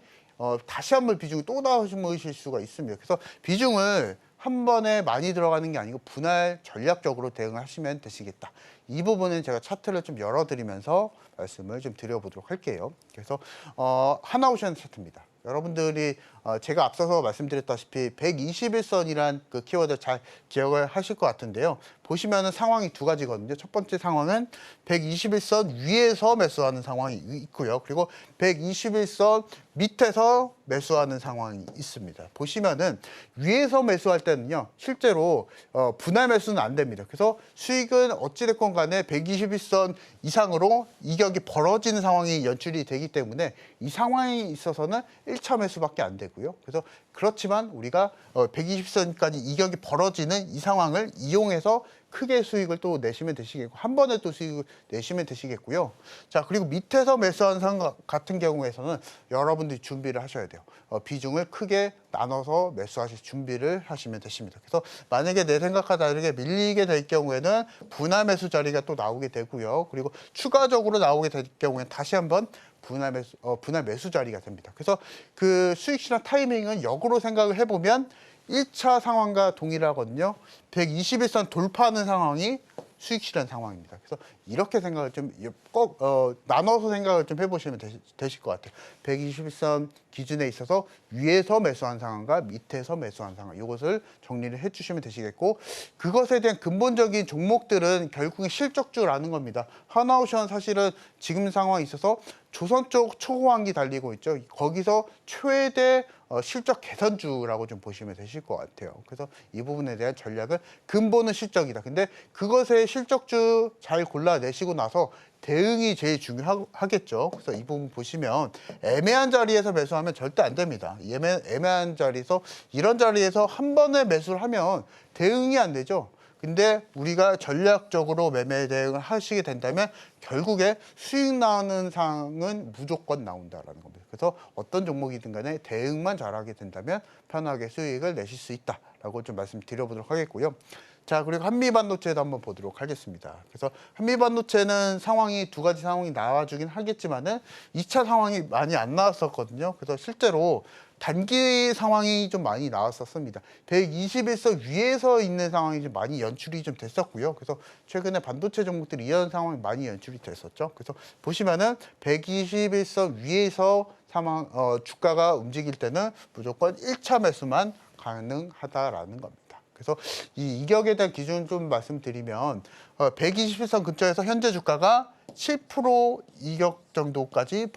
다시 한번 비중이 또 나오실 수가 있습니다. 그래서 비중을 한 번에 많이 들어가는 게 아니고 분할 전략적으로 대응을 하시면 되시겠다. 이 부분은 제가 차트를 좀 열어드리면서 말씀을 좀 드려보도록 할게요. 그래서 하나오션 차트입니다. 여러분들이 제가 앞서서 말씀드렸다시피 121선이란 그 키워드 잘 기억을 하실 것 같은데요. 보시면은 상황이 두 가지거든요. 첫 번째 상황은 121선 위에서 매수하는 상황이 있고요. 그리고 121선 밑에서 매수하는 상황이 있습니다. 보시면은 위에서 매수할 때는요. 실제로 분할 매수는 안 됩니다. 그래서 수익은 어찌됐건 간에 121선 이상으로 이격이 벌어지는 상황이 연출이 되기 때문에 이 상황에 있어서는 1차 매수밖에 안 되고요. 그래서 그렇지만 우리가 120선까지 이격이 벌어지는 이 상황을 이용해서 크게 수익을 또 내시면 되시겠고 한 번에 또 수익을 내시면 되시겠고요. 자, 그리고 밑에서 매수하는 상황 같은 경우에서는 여러분들이 준비를 하셔야 돼요. 비중을 크게 나눠서 매수하실 준비를 하시면 되십니다. 그래서 만약에 내 생각과 다르게 밀리게 될 경우에는 분할 매수 자리가 또 나오게 되고요. 그리고 추가적으로 나오게 될 경우에는 다시 한번 분할 매수 자리가 됩니다. 그래서 그 수익 실현 타이밍은 역으로 생각을 해보면 1차 상황과 동일하거든요. 121선 돌파하는 상황이 수익 실현 상황입니다. 그래서 이렇게 생각을 좀 꼭 나눠서 생각을 좀 해보시면 되실 것 같아요. 121선 기준에 있어서 위에서 매수한 상황과 밑에서 매수한 상황 이것을 정리를 해주시면 되시겠고 그것에 대한 근본적인 종목들은 결국은 실적주라는 겁니다. 하나오션 사실은 지금 상황에 있어서 조선 쪽 초호황기 달리고 있죠. 거기서 최대 실적 개선주라고 좀 보시면 되실 것 같아요. 그래서 이 부분에 대한 전략은 근본은 실적이다. 근데 그것의 실적주 잘 골라내시고 나서 대응이 제일 중요하겠죠. 그래서 이 부분 보시면 애매한 자리에서 매수하면 절대 안 됩니다. 애매한 자리에서 이런 자리에서 한 번에 매수를 하면 대응이 안 되죠. 근데 우리가 전략적으로 매매 대응을 하시게 된다면 결국에 수익 나는 상황은 무조건 나온다라는 겁니다. 그래서 어떤 종목이든 간에 대응만 잘하게 된다면 편하게 수익을 내실 수 있다라고 좀 말씀드려보도록 하겠고요. 자, 그리고 한미반도체도 한번 보도록 하겠습니다. 그래서 한미반도체는 상황이 두 가지 상황이 나와주긴 하겠지만은 2차 상황이 많이 안 나왔었거든요. 그래서 실제로 단기 상황이 좀 많이 나왔었습니다. 121선 위에서 있는 상황이 좀 많이 연출이 좀 됐었고요. 그래서 최근에 반도체 종목들이 이런 상황이 많이 연출이 됐었죠. 그래서 보시면은 121선 위에서 주가가 움직일 때는 무조건 1차 매수만 가능하다라는 겁니다. 그래서 이 이격에 대한 기준을 좀 말씀드리면 121선 근처에서 현재 주가가 7% 이격 정도까지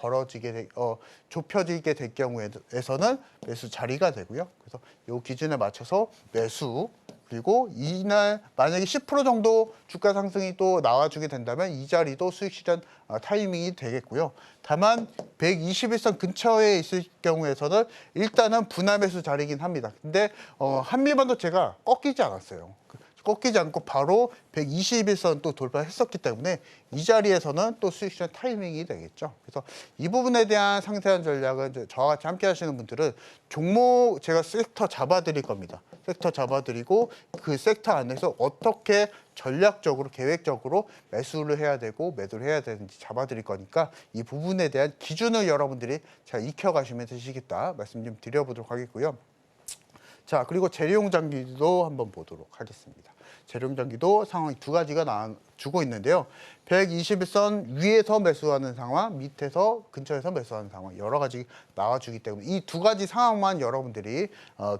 좁혀지게 될 경우에서는 매수 자리가 되고요. 그래서 이 기준에 맞춰서 매수 그리고 이날 만약에 10% 정도 주가 상승이 또 나와주게 된다면 이 자리도 수익 실현 타이밍이 되겠고요. 다만 121선 근처에 있을 경우에서는 일단은 분할 매수 자리이긴 합니다. 근데 한미반도체가 꺾이지 않았어요. 꺾이지 않고 바로 121선 또 돌파했었기 때문에 이 자리에서는 또 수익 실현 타이밍이 되겠죠. 그래서 이 부분에 대한 상세한 전략은 이제 저와 같이 함께 하시는 분들은 종목 제가 섹터 잡아드릴 겁니다. 섹터 잡아드리고 그 섹터 안에서 어떻게 전략적으로 계획적으로 매수를 해야 되고 매도를 해야 되는지 잡아드릴 거니까 이 부분에 대한 기준을 여러분들이 잘 익혀가시면 되시겠다 말씀 좀 드려보도록 하겠고요. 자, 그리고 재료용 장기도 한번 보도록 하겠습니다. 재료용 장기도 상황이 두 가지가 나와주고 있는데요. 121선 위에서 매수하는 상황, 밑에서 근처에서 매수하는 상황 여러 가지 나와주기 때문에 이 두 가지 상황만 여러분들이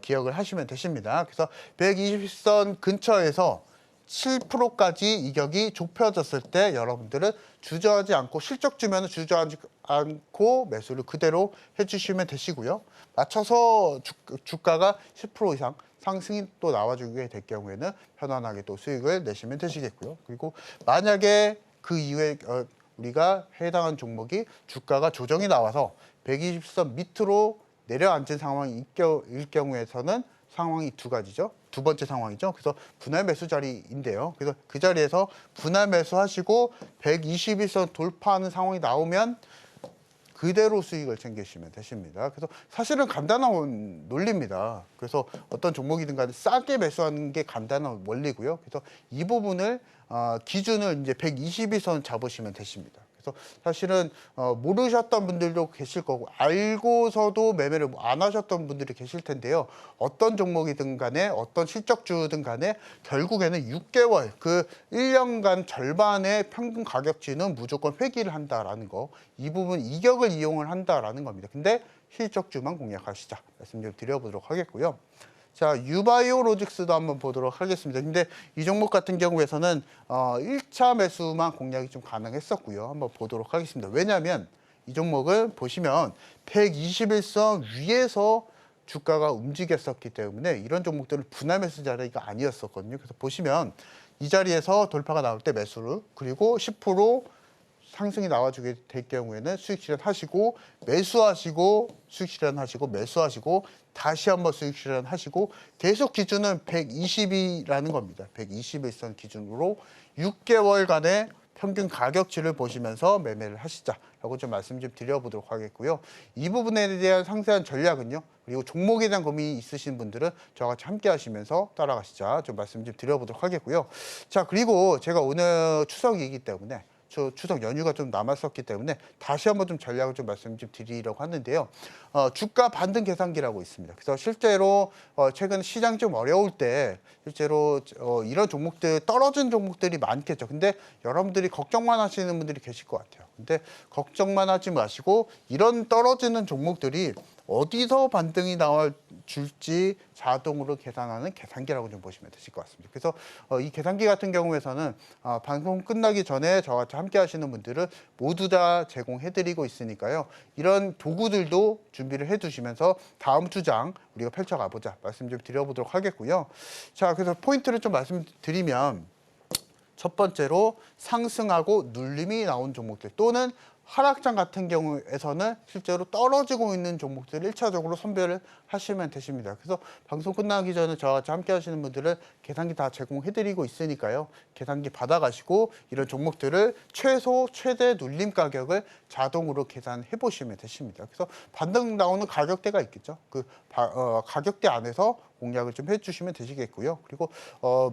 기억을 하시면 되십니다. 그래서 120선 근처에서 7%까지 이격이 좁혀졌을 때 여러분들은 주저하지 않고 실적 주면 주저하지 않고 매수를 그대로 해주시면 되시고요. 맞춰서 주가가 10% 이상 상승이 또 나와주게 될 경우에는 편안하게 또 수익을 내시면 되시겠고요. 그리고 만약에 그 이후에 우리가 해당한 종목이 주가가 조정이 나와서 120선 밑으로 내려앉은 상황일 경우에서는 상황이 두 가지죠. 두 번째 상황이죠. 그래서 분할 매수 자리인데요. 그래서 그 자리에서 분할 매수하시고 121선 돌파하는 상황이 나오면 그대로 수익을 챙기시면 되십니다. 그래서 사실은 간단한 논리입니다. 그래서 어떤 종목이든 간에 싸게 매수하는 게 간단한 원리고요. 그래서 이 부분을 기준을 이제 122선 잡으시면 되십니다. 그래서 사실은 모르셨던 분들도 계실 거고 알고서도 매매를 안 하셨던 분들이 계실 텐데요. 어떤 종목이든 간에 어떤 실적주든 간에 결국에는 6개월 그 1년간 절반의 평균 가격치는 무조건 회귀를 한다라는 거. 이 부분 이격을 이용을 한다라는 겁니다. 근데 실적주만 공략하시자 말씀 좀 드려보도록 하겠고요. 자, 유바이오 로직스도 한번 보도록 하겠습니다. 근데 이 종목 같은 경우에서는 1차 매수만 공략이 좀 가능했었고요. 한번 보도록 하겠습니다. 왜냐하면 이 종목을 보시면 121선 위에서 주가가 움직였었기 때문에 이런 종목들은 분할 매수 자리가 아니었었거든요. 그래서 보시면 이 자리에서 돌파가 나올 때 매수를 그리고 10% 상승이 나와주게 될 경우에는 수익 실현하시고 매수하시고 수익 실현하시고 매수하시고 다시 한번 수익 실현하시고 계속 기준은 120이라는 겁니다. 121선 기준으로 6개월간의 평균 가격치를 보시면서 매매를 하시자라고 좀 말씀 좀 드려보도록 하겠고요. 이 부분에 대한 상세한 전략은요. 그리고 종목에 대한 고민이 있으신 분들은 저와 같이 함께 하시면서 따라가시자 좀 말씀 좀 드려보도록 하겠고요. 자, 그리고 제가 오늘 추석이기 때문에 추석 연휴가 좀 남았었기 때문에 다시 한번 좀 전략을 좀 말씀 좀 드리려고 하는데요. 주가 반등 계산기라고 있습니다. 그래서 실제로 최근 시장 좀 어려울 때 실제로 이런 종목들 떨어진 종목들이 많겠죠. 근데 여러분들이 걱정만 하시는 분들이 계실 것 같아요. 근데 걱정만 하지 마시고 이런 떨어지는 종목들이 어디서 반등이 나와줄지 자동으로 계산하는 계산기라고 좀 보시면 되실 것 같습니다. 그래서 이 계산기 같은 경우에서는 방송 끝나기 전에 저와 같이 함께 하시는 분들은 모두 다 제공해드리고 있으니까요. 이런 도구들도 준비를 해두시면서 다음 주장 우리가 펼쳐가보자 말씀 좀 드려보도록 하겠고요. 자, 그래서 포인트를 좀 말씀드리면 첫 번째로 상승하고 눌림이 나온 종목들 또는 하락장 같은 경우에서는 실제로 떨어지고 있는 종목들을 1차적으로 선별을 하시면 되십니다. 그래서 방송 끝나기 전에 저와 같이 함께 하시는 분들은 계산기 다 제공해드리고 있으니까요. 계산기 받아가시고 이런 종목들을 최소 최대 눌림 가격을 자동으로 계산해 보시면 되십니다. 그래서 반등 나오는 가격대가 있겠죠. 그 가격대 안에서 공략을 좀 해주시면 되시겠고요. 그리고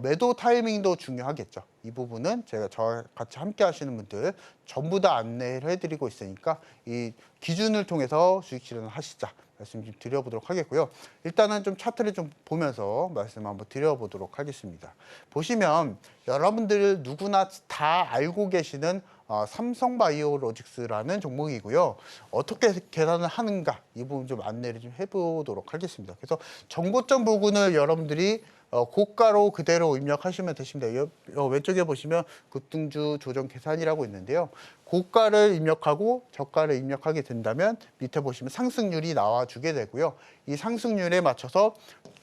매도 타이밍도 중요하겠죠. 이 부분은 제가 저와 같이 함께 하시는 분들 전부 다 안내를 해드리고 있으니까 이 기준을 통해서 수익 실현을 하시자 말씀 좀 드려보도록 하겠고요. 일단은 좀 차트를 좀 보면서 말씀 한번 드려보도록 하겠습니다. 보시면 여러분들 누구나 다 알고 계시는 삼성바이오로직스라는 종목이고요. 어떻게 계산을 하는가 이 부분 좀 안내를 좀 해보도록 하겠습니다. 그래서 정보점 부분을 여러분들이 고가로 그대로 입력하시면 되십니다. 왼쪽에 보시면 급등주 조정 계산이라고 있는데요. 고가를 입력하고 저가를 입력하게 된다면 밑에 보시면 상승률이 나와주게 되고요. 이 상승률에 맞춰서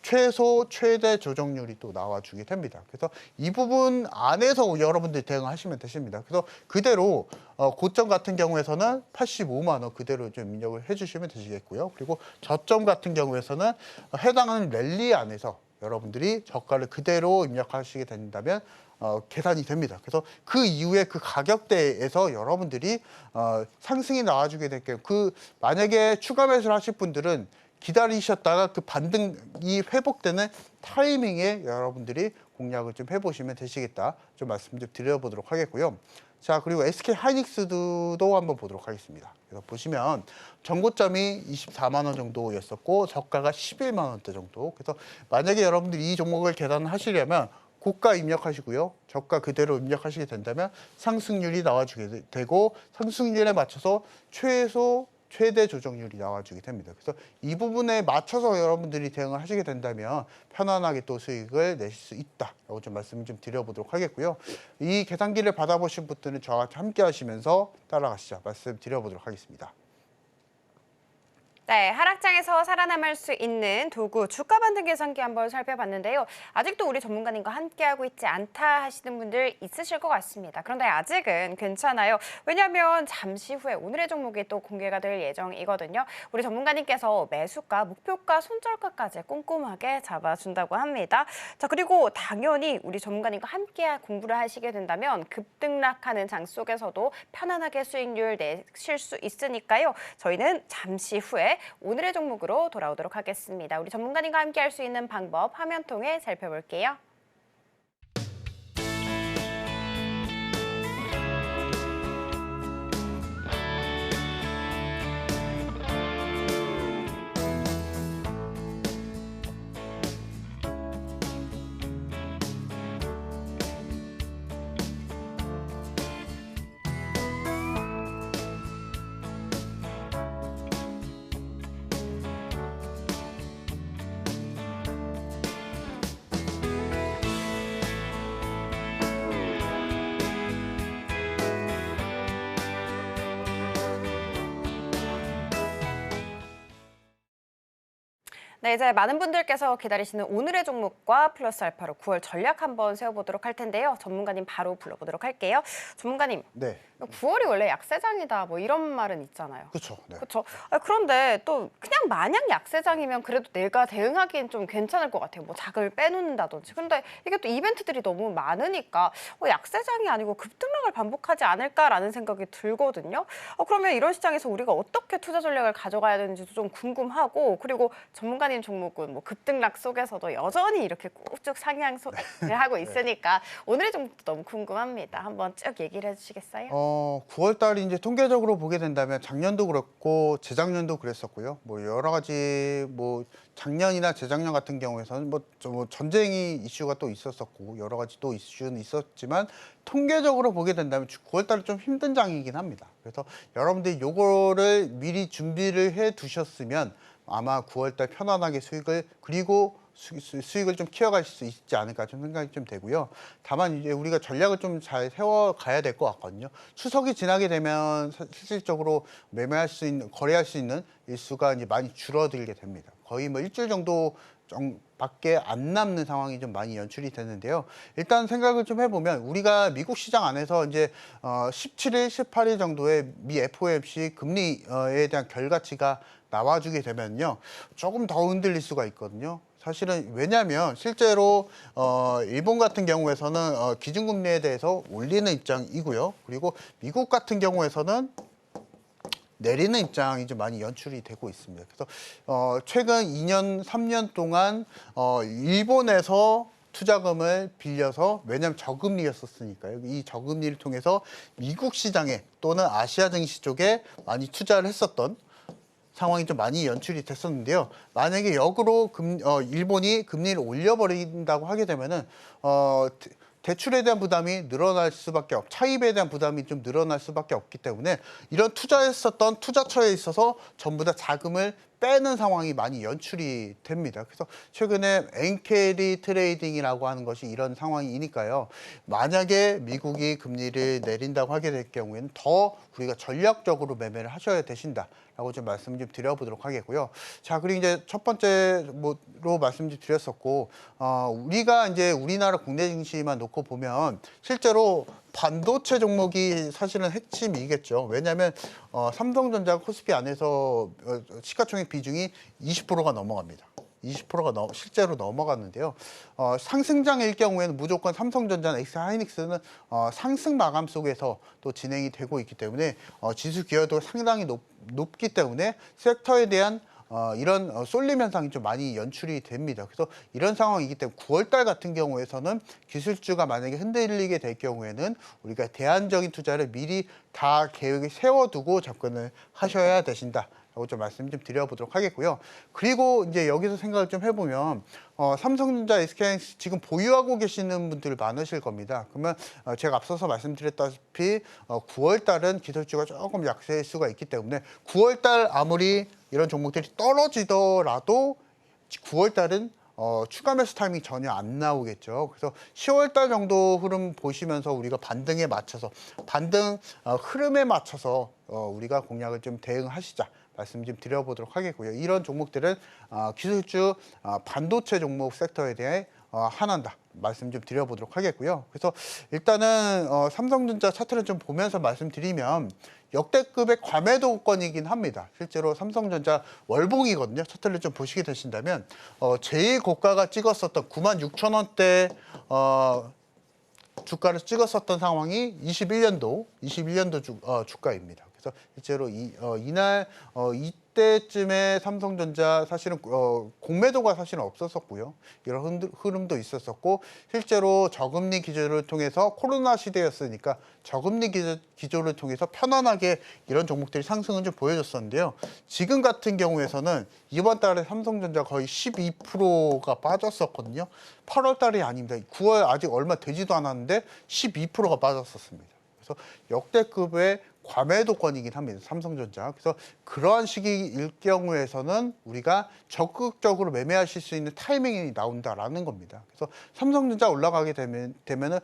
최소 최대 조정률이 또 나와주게 됩니다. 그래서 이 부분 안에서 여러분들이 대응하시면 되십니다. 그래서 그대로 고점 같은 경우에서는 85만 원 그대로 좀 입력을 해주시면 되시겠고요. 그리고 저점 같은 경우에서는 해당하는 랠리 안에서 여러분들이 저가를 그대로 입력하시게 된다면 계산이 됩니다. 그래서 그 이후에 그 가격대에서 여러분들이 상승이 나와주게 될 경우 만약에 추가 매수를 하실 분들은 기다리셨다가 그 반등이 회복되는 타이밍에 여러분들이 공략을 좀 해보시면 되시겠다. 좀 말씀 좀 드려보도록 하겠고요. 자, 그리고 SK 하이닉스도 한번 보도록 하겠습니다. 그래서 보시면 전고점이 24만 원 정도였었고 저가가 11만 원대 정도. 그래서 만약에 여러분들이 이 종목을 계산하시려면 고가 입력하시고요. 저가 그대로 입력하시게 된다면 상승률이 나와주게 되고 상승률에 맞춰서 최대 조정률이 나와주게 됩니다. 그래서 이 부분에 맞춰서 여러분들이 대응을 하시게 된다면 편안하게 또 수익을 내실 수 있다라고 좀 말씀을 좀 드려보도록 하겠고요. 이 계산기를 받아보신 분들은 저와 함께 하시면서 따라가시죠. 말씀 드려보도록 하겠습니다. 네, 하락장에서 살아남을 수 있는 도구 주가 반등 계산기 한번 살펴봤는데요. 아직도 우리 전문가님과 함께하고 있지 않다 하시는 분들 있으실 것 같습니다. 그런데 아직은 괜찮아요. 왜냐하면 잠시 후에 오늘의 종목이 또 공개가 될 예정이거든요. 우리 전문가님께서 매수가, 목표가, 손절가까지 꼼꼼하게 잡아준다고 합니다. 자, 그리고 당연히 우리 전문가님과 함께 공부를 하시게 된다면 급등락하는 장 속에서도 편안하게 수익률 내실 수 있으니까요. 저희는 잠시 후에 오늘의 종목으로 돌아오도록 하겠습니다. 우리 전문가님과 함께 할 수 있는 방법 화면 통해 살펴볼게요. 네, 이제 많은 분들께서 기다리시는 오늘의 종목과 플러스 알파로 9월 전략 한번 세워보도록 할 텐데요. 전문가님 바로 불러보도록 할게요. 전문가님, 네. 9월이 원래 약세장이다 뭐 이런 말은 있잖아요. 그렇죠. 네. 그렇죠. 그런데 또 그냥 마냥 약세장이면 그래도 내가 대응하기엔 좀 괜찮을 것 같아요. 뭐 자금을 빼놓는다든지. 근데 이게 또 이벤트들이 너무 많으니까 약세장이 아니고 급등락을 반복하지 않을까라는 생각이 들거든요. 그러면 이런 시장에서 우리가 어떻게 투자 전략을 가져가야 되는지도 좀 궁금하고, 그리고 전문가님 종목은 뭐 급등락 속에서도 여전히 이렇게 꾹쭉 상향을 하고 있으니까 오늘의 종목도 너무 궁금합니다. 한번 쭉 얘기를 해주시겠어요? 9월 달이 이제 통계적으로 보게 된다면 작년도 그렇고 재작년도 그랬었고요. 뭐 여러 가지 뭐 작년이나 재작년 같은 경우에서는 뭐 전쟁이 이슈가 또 있었었고 여러 가지 또 이슈는 있었지만 통계적으로 보게 된다면 9월 달은 좀 힘든 장이긴 합니다. 그래서 여러분들이 요거를 미리 준비를 해 두셨으면 아마 9월 달 편안하게 수익을 좀 키워갈 수 있지 않을까 좀 생각이 좀 되고요. 다만 이제 우리가 전략을 좀 잘 세워가야 될 것 같거든요. 추석이 지나게 되면 실질적으로 거래할 수 있는 일수가 이제 많이 줄어들게 됩니다. 거의 뭐 일주일 정도 밖에 안 남는 상황이 좀 많이 연출이 되는데요. 일단 생각을 좀 해보면 우리가 미국 시장 안에서 이제 17일, 18일 정도의 미 FOMC 금리에 대한 결과치가 나와주게 되면요. 조금 더 흔들릴 수가 있거든요. 사실은 왜냐하면 실제로 일본 같은 경우에서는 기준금리에 대해서 올리는 입장이고요. 그리고 미국 같은 경우에서는 내리는 입장이 좀 많이 연출이 되고 있습니다. 그래서 최근 2년, 3년 동안 일본에서 투자금을 빌려서, 왜냐하면 저금리였었으니까요. 이 저금리를 통해서 미국 시장에 또는 아시아 증시 쪽에 많이 투자를 했었던 상황이 좀 많이 연출이 됐었는데요. 만약에 역으로 일본이 금리를 올려버린다고 하게 되면은 대출에 대한 부담이 늘어날 수밖에 차입에 대한 부담이 좀 늘어날 수밖에 없기 때문에 이런 투자했었던 투자처에 있어서 전부 다 자금을 빼는 상황이 많이 연출이 됩니다. 그래서 최근에 엔캐리 트레이딩이라고 하는 것이 이런 상황이니까요. 만약에 미국이 금리를 내린다고 하게 될 경우에는 더 우리가 전략적으로 매매를 하셔야 되신다라고 좀 말씀 좀 드려보도록 하겠고요. 자, 그리고 이제 첫 번째로 말씀 좀 드렸었고, 우리가 이제 우리나라 국내 증시만 놓고 보면 실제로 반도체 종목이 사실은 핵심이겠죠. 왜냐하면 삼성전자 코스피 안에서 시가총액 비중이 20%가 넘어갑니다. 20%가 실제로 넘어갔는데요. 상승장일 경우에는 무조건 삼성전자나 SK하이닉스는 상승 마감 속에서 또 진행이 되고 있기 때문에 지수 기여도가 상당히 높기 때문에 섹터에 대한 이런 쏠림 현상이 좀 많이 연출이 됩니다. 그래서 이런 상황이기 때문에 9월달 같은 경우에서는 기술주가 만약에 흔들리게 될 경우에는 우리가 대안적인 투자를 미리 다 계획을 세워두고 접근을 하셔야 되신다. 라고 좀 말씀 좀 드려보도록 하겠고요. 그리고 이제 여기서 생각을 좀 해보면 삼성전자, SK하이닉스 지금 보유하고 계시는 분들 많으실 겁니다. 그러면 제가 앞서서 말씀드렸다시피 9월 달은 기술주가 조금 약세일 수가 있기 때문에 9월 달 아무리 이런 종목들이 떨어지더라도 9월 달은 추가 매수 타이밍이 전혀 안 나오겠죠. 그래서 10월 달 정도 흐름 보시면서 우리가 반등에 맞춰서 반등 흐름에 맞춰서 우리가 공략을 좀 대응하시자. 말씀 좀 드려보도록 하겠고요. 이런 종목들은 기술주 반도체 종목 섹터에 대해 한한다 말씀 좀 드려보도록 하겠고요. 그래서 일단은 삼성전자 차트를 좀 보면서 말씀드리면 역대급의 과매도권이긴 합니다. 실제로 삼성전자 월봉이거든요. 차트를 좀 보시게 되신다면 제일 고가가 찍었었던 96,000원대 주가를 찍었었던 상황이 21년도 주가입니다. 그래서 실제로 이날 이때쯤에 삼성전자 사실은 공매도가 사실은 없었었고요. 이런 흐름도 있었었고 실제로 저금리 기조를 통해서 코로나 시대였으니까 저금리 기조를 통해서 편안하게 이런 종목들이 상승은 좀 보여줬었는데요. 지금 같은 경우에서는 이번 달에 삼성전자 거의 12%가 빠졌었거든요. 8월 달이 아닙니다. 9월 아직 얼마 되지도 않았는데 12%가 빠졌었습니다. 그래서 역대급의 과매도권이긴 합니다. 삼성전자. 그래서 그러한 시기일 경우에서는 우리가 적극적으로 매매하실 수 있는 타이밍이 나온다라는 겁니다. 그래서 삼성전자 올라가게 되면은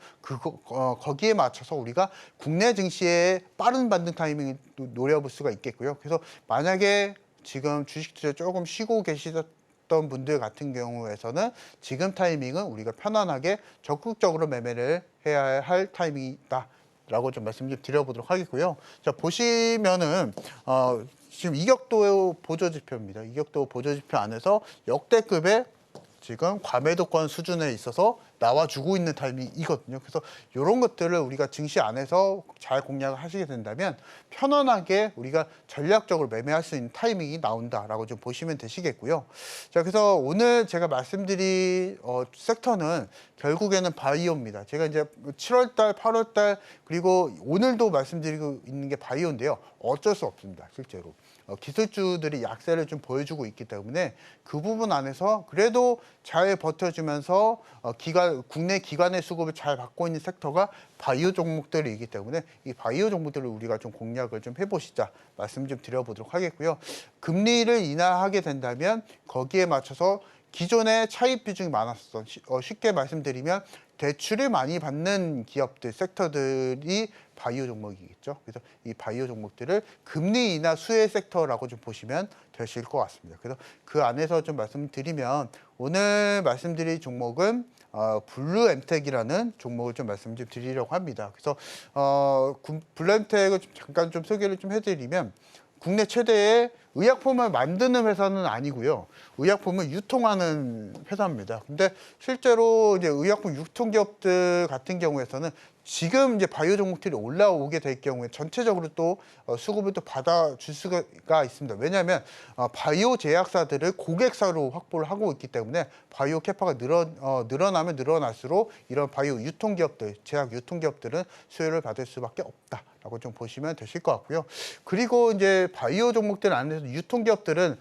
거기에 맞춰서 우리가 국내 증시의 빠른 반등 타이밍을 노려볼 수가 있겠고요. 그래서 만약에 지금 주식 투자 조금 쉬고 계시던 분들 같은 경우에서는 지금 타이밍은 우리가 편안하게 적극적으로 매매를 해야 할 타이밍이다. 라고 좀 말씀 좀 드려보도록 하겠고요. 자, 보시면은, 지금 이격도 보조지표입니다. 이격도 보조지표 안에서 역대급의 지금 과매도권 수준에 있어서 나와주고 있는 타이밍이거든요. 그래서 이런 것들을 우리가 증시 안에서 잘 공략을 하시게 된다면 편안하게 우리가 전략적으로 매매할 수 있는 타이밍이 나온다라고 좀 보시면 되시겠고요. 자, 그래서 오늘 제가 말씀드릴 섹터는 결국에는 바이오입니다. 제가 이제 7월달, 8월달 그리고 오늘도 말씀드리고 있는 게 바이오인데요. 어쩔 수 없습니다. 실제로. 기술주들이 약세를 좀 보여주고 있기 때문에 그 부분 안에서 그래도 잘 버텨주면서 국내 기관의 수급을 잘 받고 있는 섹터가 바이오 종목들이기 때문에 이 바이오 종목들을 우리가 좀 공략을 좀 해보시자 말씀 좀 드려보도록 하겠고요. 금리를 인하하게 된다면 거기에 맞춰서 기존에 차입 비중이 많았었던 쉽게 말씀드리면 대출을 많이 받는 기업들, 섹터들이 바이오 종목이겠죠. 그래서 이 바이오 종목들을 금리 인하 수혜 섹터라고 좀 보시면 되실 것 같습니다. 그래서 그 안에서 좀 말씀드리면 오늘 말씀드릴 종목은 블루엠텍이라는 종목을 좀 말씀 좀 드리려고 합니다. 그래서 블루엠텍을 잠깐 좀 소개를 좀 해드리면 국내 최대의 의약품을 만드는 회사는 아니고요. 의약품을 유통하는 회사입니다. 근데 실제로 이제 의약품 유통기업들 같은 경우에서는 지금 이제 바이오 종목들이 올라오게 될 경우에 전체적으로 또 수급을 또 받아줄 수가 있습니다. 왜냐하면 바이오 제약사들을 고객사로 확보를 하고 있기 때문에 바이오 캐파가 늘어나면 늘어날수록 이런 바이오 유통기업들, 제약 유통기업들은 수혜를 받을 수밖에 없다라고 좀 보시면 되실 것 같고요. 그리고 이제 바이오 종목들 안에서 유통기업들은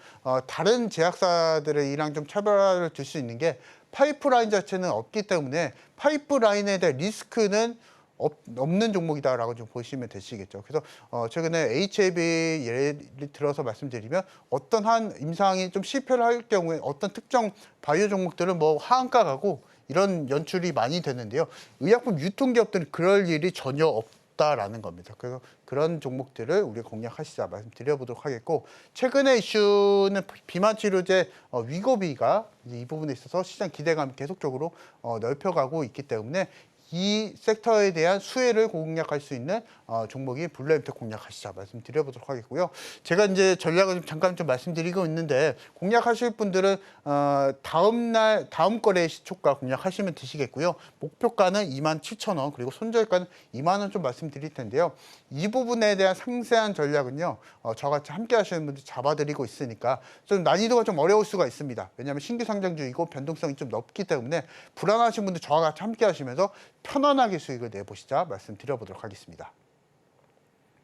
다른 제약사들이랑 좀 차별화를 둘 수 있는 게 파이프라인 자체는 없기 때문에 파이프라인에 대한 리스크는 없는 종목이다라고 좀 보시면 되시겠죠. 그래서 최근에 HAB 예를 들어서 말씀드리면 어떤 한 임상이 좀 실패를 할 경우에 어떤 특정 바이오 종목들은 뭐 하한가 가고 이런 연출이 많이 되는데요. 의약품 유통기업들은 그럴 일이 전혀 없다라는 겁니다. 그래서 그런 종목들을 우리가 공략하시자 말씀드려보도록 하겠고, 최근의 이슈는 비만 치료제 위고비가 이 부분에 있어서 시장 기대감이 계속적으로 넓혀가고 있기 때문에 이 섹터에 대한 수혜를 공략할 수 있는 종목이 블루엠텍 공략하시자 말씀드려보도록 하겠고요. 제가 이제 전략을 잠깐 좀 말씀드리고 있는데 공략하실 분들은 다음 거래 시초가 공략하시면 되시겠고요. 목표가는 27,000원 그리고 손절가는 2만 원 좀 말씀드릴 텐데요. 이 부분에 대한 상세한 전략은요. 저같이 함께 하시는 분들 잡아드리고 있으니까 좀 난이도가 좀 어려울 수가 있습니다. 왜냐하면 신규 상장주이고 변동성이 좀 높기 때문에 불안하신 분들 저와 같이 함께 하시면서 편안하게 수익을 내보시자 말씀드려보도록 하겠습니다.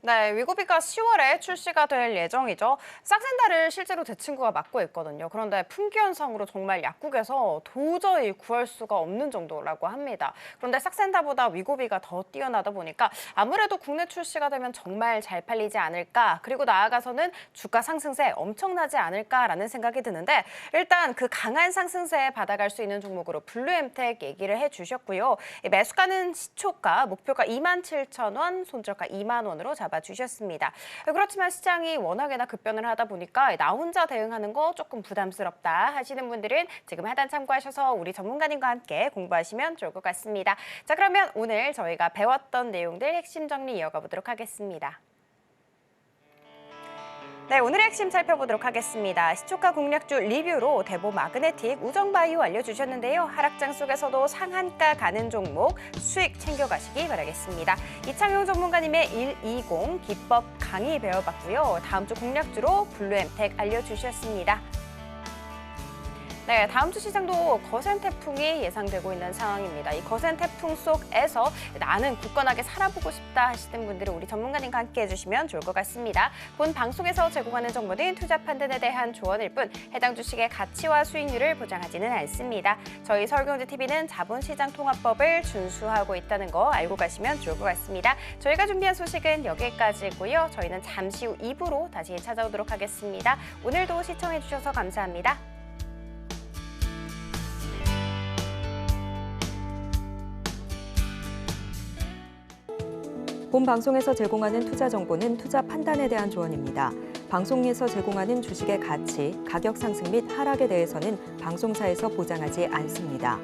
네, 위고비가 10월에 출시가 될 예정이죠. 싹센다를 실제로 제 친구가 맡고 있거든요. 그런데 품귀현상으로 정말 약국에서 도저히 구할 수가 없는 정도라고 합니다. 그런데 싹센다보다 위고비가 더 뛰어나다 보니까 아무래도 국내 출시가 되면 정말 잘 팔리지 않을까, 그리고 나아가서는 주가 상승세 엄청나지 않을까라는 생각이 드는데, 일단 그 강한 상승세에 받아갈 수 있는 종목으로 블루엠텍 얘기를 해주셨고요. 매수가는 시초가, 목표가 27,000원, 손절가 2만 원으로 잡아주셨습니다. 그렇지만 시장이 워낙에나 급변을 하다 보니까 나 혼자 대응하는 거 조금 부담스럽다 하시는 분들은 지금 하단 참고하셔서 우리 전문가님과 함께 공부하시면 좋을 것 같습니다. 자, 그러면 오늘 저희가 배웠던 내용들 핵심 정리 이어가 보도록 하겠습니다. 네, 오늘의 핵심 살펴보도록 하겠습니다. 시초가 공략주 리뷰로 대보 마그네틱, 우정바이오 알려주셨는데요. 하락장 속에서도 상한가 가는 종목 수익 챙겨가시기 바라겠습니다. 이창용 전문가님의 120 기법 강의 배워봤고요. 다음 주 공략주로 블루엠텍 알려주셨습니다. 네, 다음 주 시장도 거센 태풍이 예상되고 있는 상황입니다. 이 거센 태풍 속에서 나는 굳건하게 살아보고 싶다 하시는 분들은 우리 전문가님과 함께 해주시면 좋을 것 같습니다. 본 방송에서 제공하는 정보는 투자 판단에 대한 조언일 뿐 해당 주식의 가치와 수익률을 보장하지는 않습니다. 저희 서울경제TV는 자본시장통합법을 준수하고 있다는 거 알고 가시면 좋을 것 같습니다. 저희가 준비한 소식은 여기까지고요. 저희는 잠시 후 2부로 다시 찾아오도록 하겠습니다. 오늘도 시청해주셔서 감사합니다. 본 방송에서 제공하는 투자 정보는 투자 판단에 대한 조언입니다. 방송에서 제공하는 주식의 가치, 가격 상승 및 하락에 대해서는 방송사에서 보장하지 않습니다.